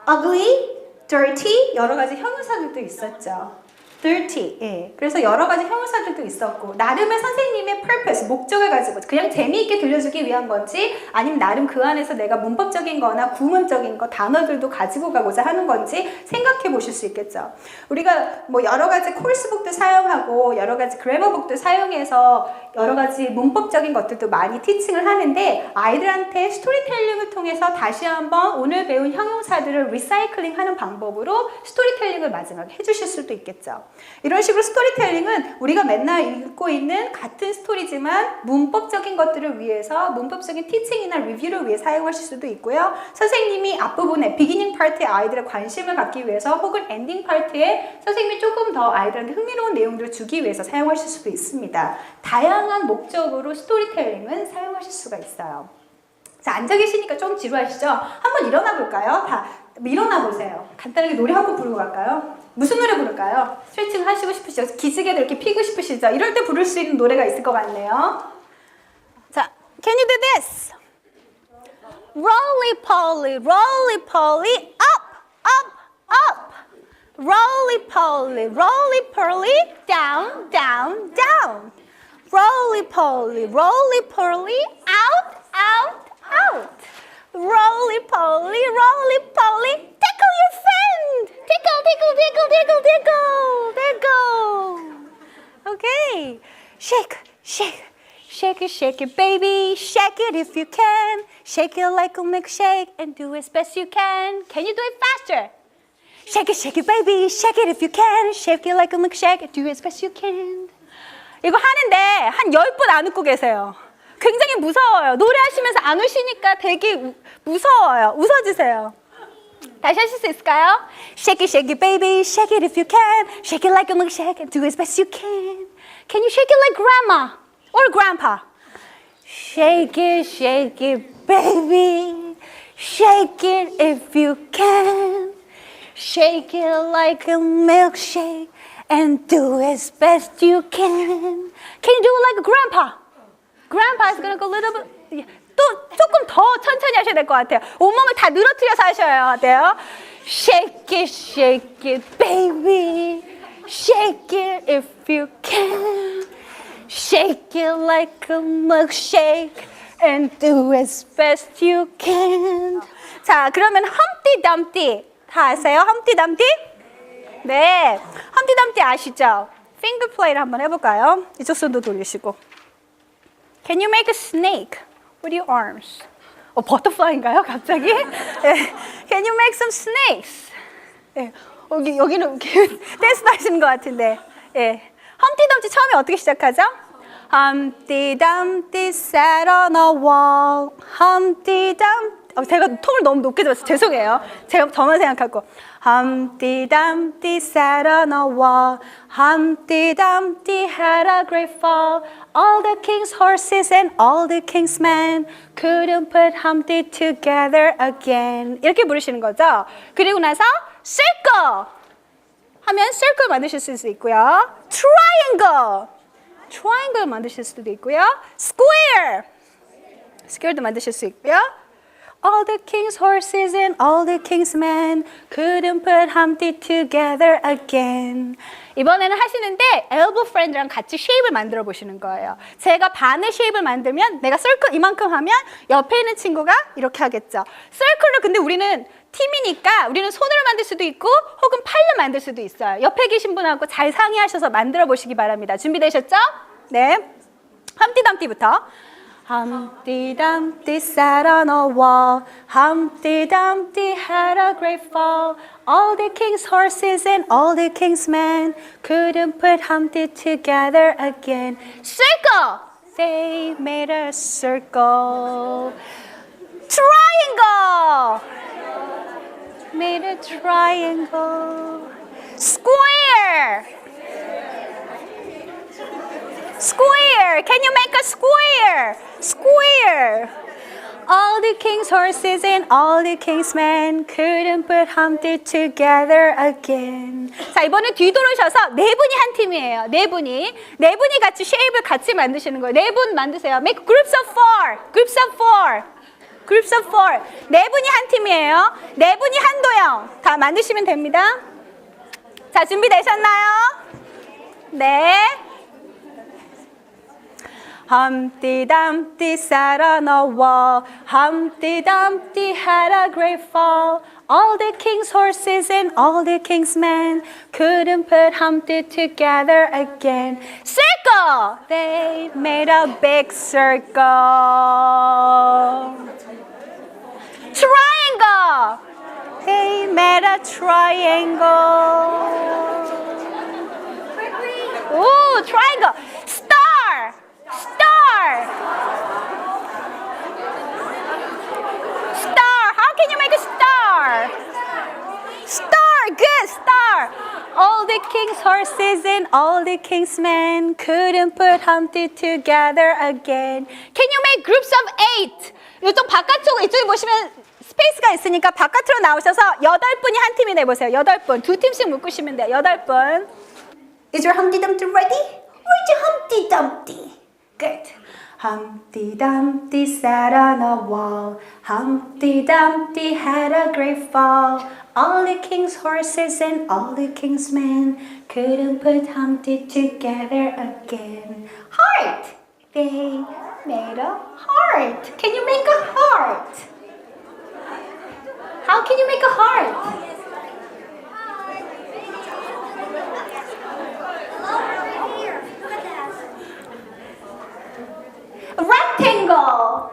ugly, dirty 여러 가지 형용사들도 있었죠. dirty. 예. 그래서 여러 가지 형용사들도 있었고 나름의 선생님의 purpose, 목적을 가지고 그냥 재미있게 들려주기 위한 건지 아니면 나름 그 안에서 내가 문법적인 거나 구문적인 거 단어들도 가지고 가고자 하는 건지 생각해 보실 수 있겠죠. 우리가 뭐 여러 가지 코र्스북도 사용하고 여러 가지 그래머북도 사용해서 여러 가지 문법적인 것들도 많이 티칭을 하는데 아이들한테 스토리텔링을 통해서 다시 한번 오늘 배운 형용사들을 리사이클링 하는 방법으로 스토리텔링을 마지막에 해주실 수도 있겠죠. 이런 식으로 스토리텔링은 우리가 맨날 읽고 있는 같은 스토리지만 문법적인 것들을 위해서 문법적인 티칭이나 리뷰를 위해 사용하실 수도 있고요. 선생님이 앞부분에 비기닝 파트에 아이들의 관심을 갖기 위해서 혹은 엔딩 파트에 선생님이 조금 더 아이들한테 흥미로운 내용들을 주기 위해서 사용하실 수도 있습니다. 다양한 목적으로 스토리텔링은 사용하실 수가 있어요. 자, 앉아 계시니까 좀 지루하시죠? 한번 일어나 볼까요? 다 일어나 보세요. 간단하게 노래 한 곡 부르고 갈까요? 무슨 노래 부를까요? 스트레칭 하시고 싶으시죠? 기지개도 이렇게 피고 싶으시죠? 이럴 때 부를 수 있는 노래가 있을 것 같네요. 자, can you do this? Roly-poly, roly-poly, up, up, up. Roly-poly, roly-poly, down, down, down. Roly-poly, roly-poly, out, out, out. Roly-poly, roly-poly, tickle your friend. Tickle, tickle, tickle, tickle, tickle, tickle. Okay. Shake, shake, shake it, shake it, baby. Shake it if you can. Shake it like a milkshake and do as best you can. Can you do it faster? Shake it, baby. Shake it if you can. Shake it like a milkshake and do as best you can. 이거 하는데 한 10분 안 웃고 계세요. 굉장히 무서워요. 노래하시면서 안 우시니까 되게 무서워요. 웃어주세요. 다시 하실 수 있을까요? Shake it, baby. Shake it if you can. Shake it like a milkshake and do as best you can. Can you shake it like grandma or grandpa? Shake it, baby. Shake it if you can. Shake it like a milkshake and do as best you can. Can you do it like a grandpa? Grandpa is gonna go a little bit. 또 조금 더 천천히 하셔야 될 것 같아요. 온몸을 다 늘어뜨려서 하셔야 돼요. Shake it, baby. Shake it if you can. Shake it like a milkshake and do as best you can. 자, 그러면 험띠 덤띠 다 아세요? 험띠 덤띠? 네, 험띠 덤띠 아시죠? 핑거 플레이를 한번 해볼까요? 이쪽 손도 돌리시고. Can you make a snake with your arms? 버터플라이인가요? 갑자기? 네. Can you make some snakes? 네. 여기는 댄스 하시는 것 같은데. 네. 험띠 덤띠 처음에 어떻게 시작하죠? Humpty Dumpty sat on a wall. Humpty Dumpty. 제가 톤을 너무 높게 잡았어요. 죄송해요. 제가 저만 생각하고. Humpty Dumpty sat on a wall. Humpty Dumpty had a great fall. All the king's horses and all the king's men couldn't put Humpty together again. 이렇게 부르시는 거죠. 그리고 나서 circle 하면 circle 만드실 수 있고요. triangle 만드실 수도 있고요. square도 만드실 수 있고요. All the king's horses and all the king's men couldn't put Humpty together again. 이번에는 하시는데 엘보 프렌드랑 같이 쉐입을 만들어 보시는 거예요. 제가 반의 쉐입을 만들면 내가 서클 이만큼 하면 옆에 있는 친구가 이렇게 하겠죠. 서클을 근데 우리는 팀이니까 우리는 손으로 만들 수도 있고 혹은 팔로 만들 수도 있어요. 옆에 계신 분하고 잘 상의하셔서 만들어 보시기 바랍니다. 준비되셨죠? 네. 함티 담티부터. Humpty Dumpty sat on a wall. Humpty Dumpty had a great fall. All the king's horses and all the king's men couldn't put Humpty together again. Circle! They made a circle. Triangle! Made a triangle. Square! Square! Can you make a square? Square! All the king's horses and all the king's men couldn't put Humpty together again. 자, 이번엔 뒤돌으셔서 네 분이 한 팀이에요. 네 분이 같이 쉐입을 같이 만드시는 거예요. 네 분 만드세요. Make groups of four. Groups of four. Groups of four. 네 분이 한 팀이에요. 네 분이 한 도형. 다 만드시면 됩니다. 자, 준비되셨나요? 네. Humpty Dumpty sat on a wall. Humpty Dumpty had a great fall. All the king's horses and all the king's men couldn't put Humpty together again. Circle! They made a big circle. Triangle! They made a triangle. Ooh, triangle. Star! Star! Star! How can you make a star? Star! Good! Star! All the king's horses and all the king's men couldn't put Humpty together again. Can you make groups of 8? 이쪽 바깥쪽 이쪽에 보시면 스페이스가 있으니까 바깥으로 나오셔서 8분이 한 팀이 돼보세요. 8분. 2팀씩 묶으시면 돼요. 8분. Is your Humpty Dumpty ready? Where's your Humpty Dumpty? Good. Humpty Dumpty sat on a wall. Humpty Dumpty had a great fall. All the king's horses and all the king's men couldn't put Humpty together again. Heart! They made a heart. Can you make a heart? How can you make a heart? A rectangle.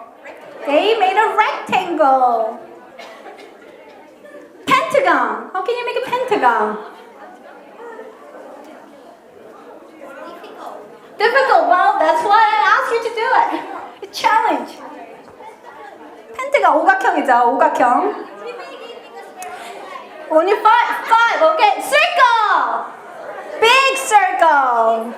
They made a rectangle. Pentagon. How can you make a pentagon? Difficult. Well, that's why I asked you to do it. A challenge. 펜트가 오각형이죠. 오각형. Only five. Okay. Circle. Big circle.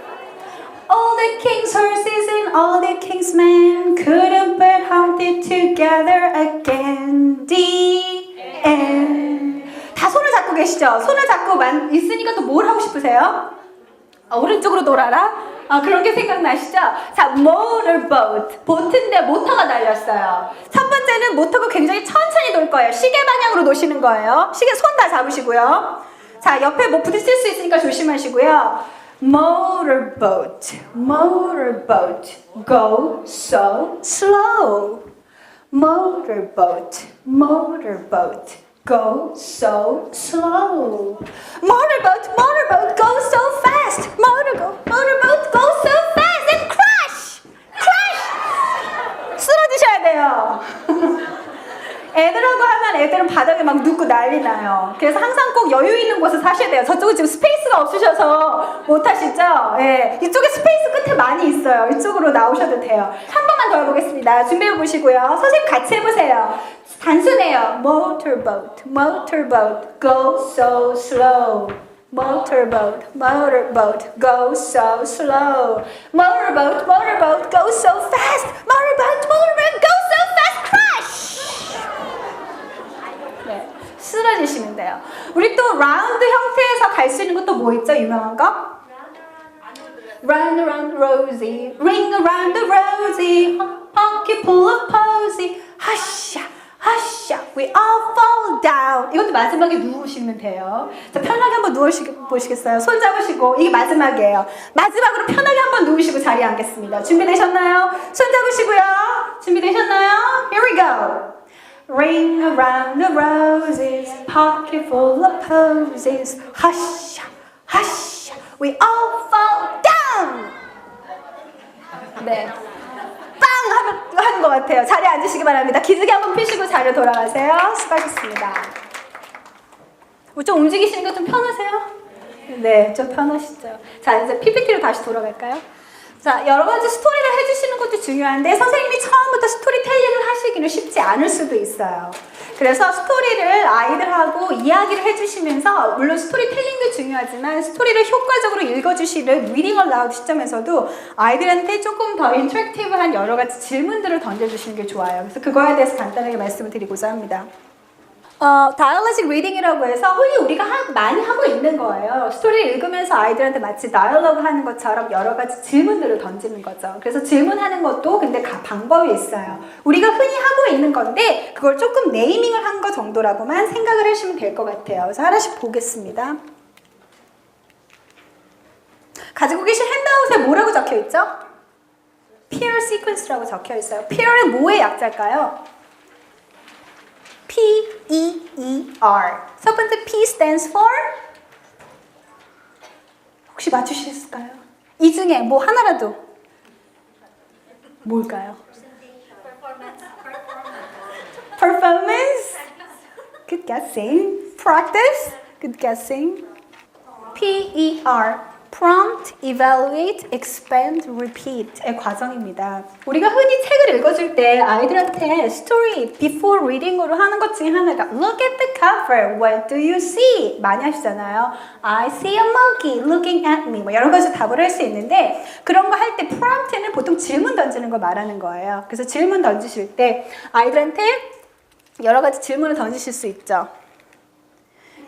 All the king's horses and all the king's men couldn't put Humpty together again. The end. 다 손을 잡고 계시죠? 손을 잡고 있으니까 또 뭘 하고 싶으세요? 오른쪽으로 돌아라? 그런 게 생각나시죠? 자, motorboat. 보트인데 모터가 달렸어요. 첫 번째는 모터가 굉장히 천천히 돌 거예요. 시계 방향으로 노시는 거예요. 시계 손 다 잡으시고요. 자, 옆에 뭐 부딪힐 수 있으니까 조심하시고요. Motorboat, motorboat, go so slow. Motorboat, motorboat, go so slow. Motorboat, motorboat, go so fast. Motorboat, go so fast and crash, crash. 쓰러지셔야 돼요. 애들하고 하면 애들은 바닥에 막 눕고 난리 나요. 그래서 항상 꼭 여유 있는 곳에 사셔야 돼요. 저쪽은 지금 스페이스가 없으셔서 못 하시죠? 예. 이쪽에 스페이스 끝에 많이 있어요. 이쪽으로 나오셔도 돼요. 한 번만 더 해보겠습니다. 준비해 보시고요. 선생님 같이 해보세요. 단순해요. Motorboat, motorboat, go so slow. Motorboat, motorboat, go so slow. Motorboat, motorboat, go so fast. Motorboat, motorboat, go so fast. Crash! 네, 쓰러지시면 돼요. 우리 또 라운드 형태에서 갈 수 있는 것도 뭐 있죠? 유명한 거? Round around Rosie, ring around the rosy, hockey pull a posy, 하샤, 하샤. We all fall down. 이것도 마지막에 누우시면 돼요. 자, 편하게 한번 누워보시겠어요? 손 잡으시고, 이게 마지막이에요. 마지막으로 편하게 한번 누우시고 자리에 앉겠습니다. 준비되셨나요? 손 잡으시고요. 준비되셨나요? Here we go. Ring around the roses, pocket full of posies. Hush, hush, we all fall down. 네. 빵! 하는 것 같아요. 자리에 앉으시기 바랍니다. 기지개 한번 펴시고 자리로 돌아가세요. 수고하셨습니다. 좀 움직이시는 게 좀 편하세요? 네, 좀 편하시죠. 자, 이제 PPT로 다시 돌아갈까요? 자, 여러 가지 스토리를 해주시는 것도 중요한데 선생님이 처음부터 스토리텔링을 하시기는 쉽지 않을 수도 있어요. 그래서 스토리를 아이들하고 이야기를 해주시면서 물론 스토리텔링도 중요하지만 스토리를 효과적으로 읽어주시는 리딩 얼라우드 시점에서도 아이들한테 조금 더 인터랙티브한 여러 가지 질문들을 던져주시는 게 좋아요. 그래서 그거에 대해서 간단하게 말씀을 드리고자 합니다. 다이얼로직 리딩이라고 해서 흔히 우리가 많이 하고 있는 거예요. 스토리를 읽으면서 아이들한테 마치 다이얼로그 하는 것처럼 여러 가지 질문들을 던지는 거죠. 그래서 질문하는 것도 근데 방법이 있어요. 우리가 흔히 하고 있는 건데 그걸 조금 네이밍을 한 거 정도라고만 생각을 하시면 될 것 같아요. 그래서 하나씩 보겠습니다. 가지고 계신 핸드아웃에 뭐라고 적혀 있죠? peer sequence라고 적혀 있어요. peer은 뭐의 약자일까요? P-E-E-R. 첫 번째 P stands for? 혹시 맞추실 수 있을까요? 이 중에 뭐 하나라도 뭘까요? Performance. Good guessing. Practice. Good guessing. P-E-R. Prompt, Evaluate, Expand, Repeat의 과정입니다. 우리가 흔히 책을 읽어줄 때 아이들한테 스토리 before reading으로 하는 것 중에 하나가 Look at the cover. What do you see? 많이 하시잖아요. I see a monkey looking at me. 뭐 여러 가지 답을 할 수 있는데 그런 거 할 때 prompt는 보통 질문 던지는 걸 말하는 거예요. 그래서 질문 던지실 때 아이들한테 여러 가지 질문을 던지실 수 있죠.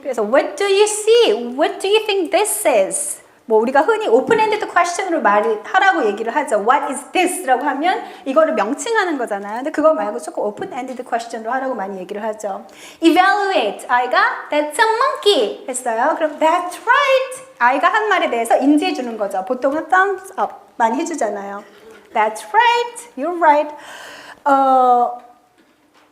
그래서 What do you see? What do you think this is? 뭐 우리가 흔히 open-ended question으로 말하라고 얘기를 하죠. What is this? 라고 하면 이거를 명칭하는 거잖아요. 근데 그거 말고 조금 open-ended question으로 하라고 많이 얘기를 하죠. Evaluate. 아이가 That's a monkey 했어요. 그럼 That's right. 아이가 한 말에 대해서 인지해 주는 거죠. 보통은 thumbs up 많이 해주잖아요. That's right. You're right.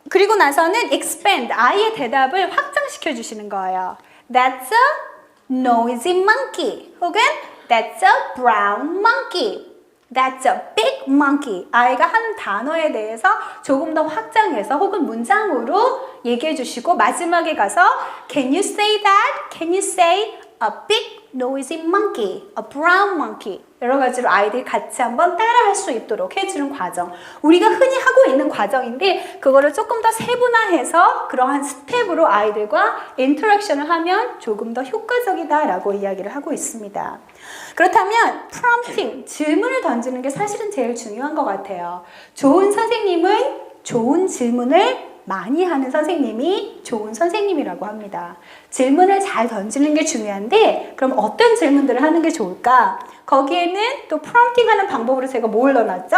그리고 나서는 expand. 아이의 대답을 확장시켜 주시는 거예요. That's a noisy monkey 혹은 that's a brown monkey, that's a big monkey. 아이가 한 단어에 대해서 조금 더 확장해서 혹은 문장으로 얘기해 주시고 마지막에 가서 Can you say that? Can you say a big noisy monkey, a brown monkey? 여러 가지로 아이들이 같이 한번 따라할 수 있도록 해주는 과정. 우리가 흔히 하고 있는 과정인데 그거를 조금 더 세분화해서 그러한 스텝으로 아이들과 인터랙션을 하면 조금 더 효과적이다라고 이야기를 하고 있습니다. 그렇다면 prompting, 질문을 던지는 게 사실은 제일 중요한 것 같아요. 좋은 선생님은 좋은 질문을 많이 하는 선생님이 좋은 선생님이라고 합니다. 질문을 잘 던지는 게 중요한데 그럼 어떤 질문들을 하는 게 좋을까? 거기에는 또 프롬프팅 하는 방법으로 제가 뭘 넣어놨죠?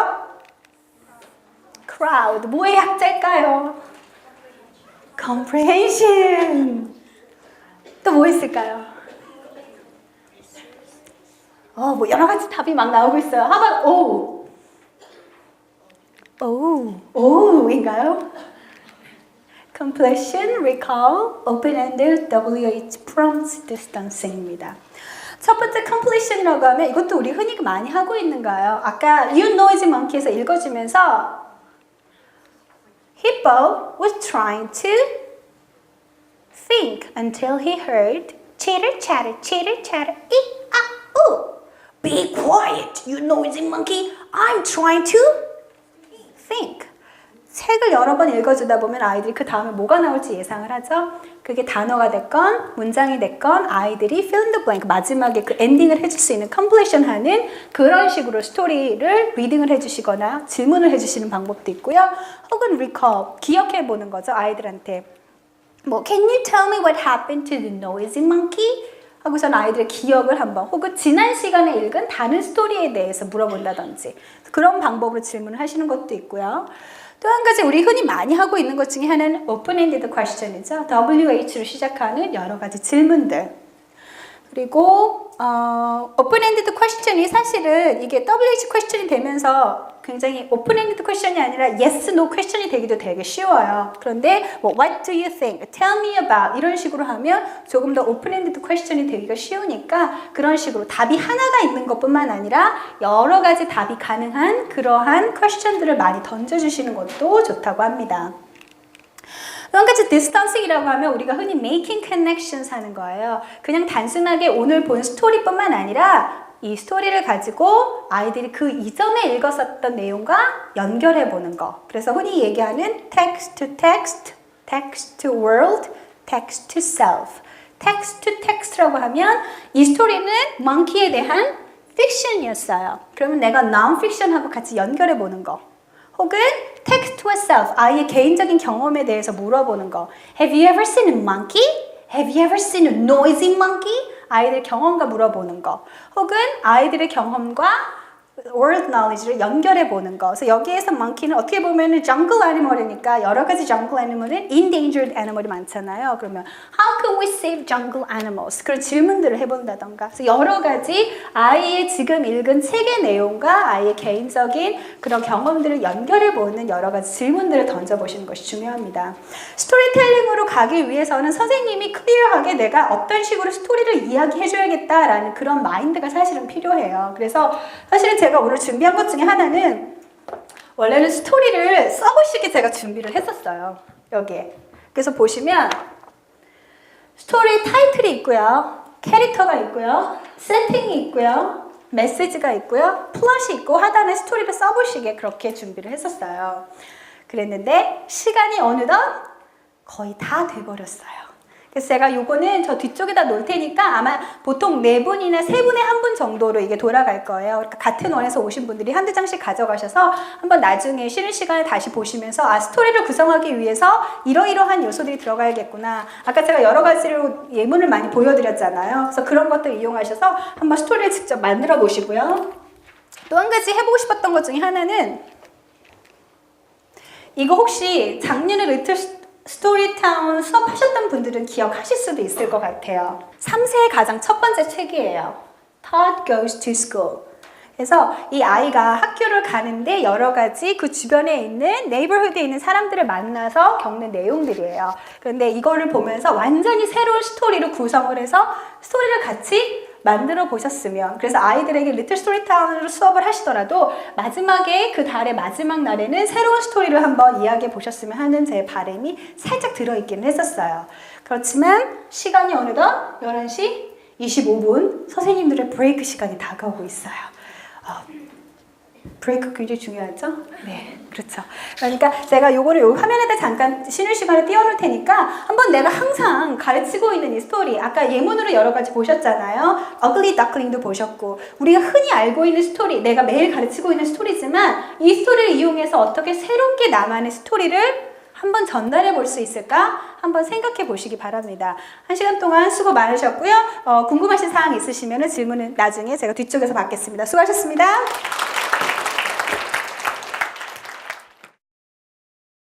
crowd. 뭐의 약자일까요? comprehension. 또 뭐 있을까요? 뭐 여러 가지 답이 막 나오고 있어요. How about O? O인가요? Completion, recall, open-ended, WH, prompt, distancing입니다. 첫 번째 completion이라고 하면 이것도 우리 흔히 많이 하고 있는 거예요. 아까 You Noisy Monkey에서 읽어주면서 Hippo was trying to think until he heard chitter chatter, chitter chatter, ee-ah-oo. Be quiet, you noisy monkey. I'm trying to think. 책을 여러 번 읽어주다 보면 아이들이 그 다음에 뭐가 나올지 예상을 하죠. 그게 단어가 됐건 문장이 됐건 아이들이 fill in the blank 마지막에 그 엔딩을 해줄 수 있는 completion 하는 그런 식으로 스토리를 리딩을 해주시거나 질문을 해주시는 방법도 있고요. 혹은 recall, 기억해보는 거죠. 아이들한테 뭐 Can you tell me what happened to the noisy monkey? 하고서는 아이들의 기억을 한번 혹은 지난 시간에 읽은 다른 스토리에 대해서 물어본다든지 그런 방법으로 질문을 하시는 것도 있고요. 또 한 가지 우리 흔히 많이 하고 있는 것 중에 하나는 open-ended question이죠. WH로 시작하는 여러 가지 질문들. 그리고 open-ended question이 사실은 이게 WH question이 되면서 굉장히 open-ended question이 아니라 yes, no question이 되기도 되게 쉬워요. 그런데 뭐 what do you think? Tell me about 이런 식으로 하면 조금 더 open-ended question이 되기가 쉬우니까 그런 식으로 답이 하나가 있는 것뿐만 아니라 여러 가지 답이 가능한 그러한 question들을 많이 던져주시는 것도 좋다고 합니다. 또 한 가지 distancing이라고 하면 우리가 흔히 making connections 하는 거예요. 그냥 단순하게 오늘 본 스토리뿐만 아니라 이 스토리를 가지고 아이들이 그 이전에 읽었었던 내용과 연결해 보는 거. 그래서 흔히 얘기하는 text to text, text to world, text to self. text to text라고 하면 이 스토리는 monkey에 대한 fiction이었어요. 그러면 내가 non-fiction하고 같이 연결해 보는 거. 혹은 text to self, 아이의 개인적인 경험에 대해서 물어보는 거. Have you ever seen a monkey? Have you ever seen a noisy monkey? 아이들 경험과 물어보는 거. 혹은 아이들의 경험과 world knowledge를 연결해 보는 거. 그래서 여기에서 monkey는 어떻게 보면 jungle animal이니까 여러 가지 jungle animal은 endangered animal이 많잖아요. 그러면 how can we save jungle animals? 그런 질문들을 해본다던가. 그래서 여러 가지 아이의 지금 읽은 책의 내용과 아이의 개인적인 그런 경험들을 연결해 보는 여러 가지 질문들을 던져보시는 것이 중요합니다. 스토리텔링으로 가기 위해서는 선생님이 클리어하게 내가 어떤 식으로 스토리를 이야기해줘야겠다라는 그런 마인드가 사실은 필요해요. 그래서 사실은 제가 오늘 준비한 것 중에 하나는 원래는 스토리를 써보시게 제가 준비를 했었어요. 여기에. 그래서 보시면 스토리 타이틀이 있고요. 캐릭터가 있고요. 세팅이 있고요. 메시지가 있고요. 플롯이 있고 하단에 스토리를 써보시게 그렇게 준비를 했었어요. 그랬는데 시간이 어느덧 거의 다 돼버렸어요. 그래서 제가 요거는 저 뒤쪽에다 놓을 테니까 아마 보통 4분이나 3분에 1분 정도로 이게 돌아갈 거예요. 그러니까 같은 원에서 오신 분들이 한두 장씩 가져가셔서 한번 나중에 쉬는 시간에 다시 보시면서 아, 스토리를 구성하기 위해서 이러이러한 요소들이 들어가야겠구나. 아까 제가 여러 가지로 예문을 많이 보여드렸잖아요. 그래서 그런 것들 이용하셔서 한번 스토리를 직접 만들어 보시고요. 또 한 가지 해보고 싶었던 것 중에 하나는 이거 혹시 작년에 리틀 스토리타운 수업하셨던 분들은 기억하실 수도 있을 것 같아요. 3세의 가장 첫 번째 책이에요. Todd Goes to School. 그래서 이 아이가 학교를 가는데 여러 가지 그 주변에 있는 네이버후드에 있는 사람들을 만나서 겪는 내용들이에요. 그런데 이거를 보면서 완전히 새로운 스토리로 구성을 해서 스토리를 같이 만들어 보셨으면, 그래서 아이들에게 리틀 스토리타운으로 수업을 하시더라도 마지막에 그 달의 마지막 날에는 새로운 스토리를 한번 이야기해 보셨으면 하는 제 바람이 살짝 들어있기는 했었어요. 그렇지만 시간이 어느덧 11시 25분 선생님들의 브레이크 시간이 다가오고 있어요. 브레이크 굉장히 중요하죠? 네, 그렇죠. 그러니까 제가 요거를 요 화면에다 잠깐 쉬는 시간에 띄워놓을 테니까 한번 내가 항상 가르치고 있는 이 스토리, 아까 예문으로 여러 가지 보셨잖아요. Ugly Duckling도 보셨고, 우리가 흔히 알고 있는 스토리, 내가 매일 가르치고 있는 스토리지만 이 스토리를 이용해서 어떻게 새롭게 나만의 스토리를 한번 전달해 볼 수 있을까? 한번 생각해 보시기 바랍니다. 1시간 동안 수고 많으셨고요. 궁금하신 사항 있으시면 질문은 나중에 제가 뒤쪽에서 받겠습니다. 수고하셨습니다.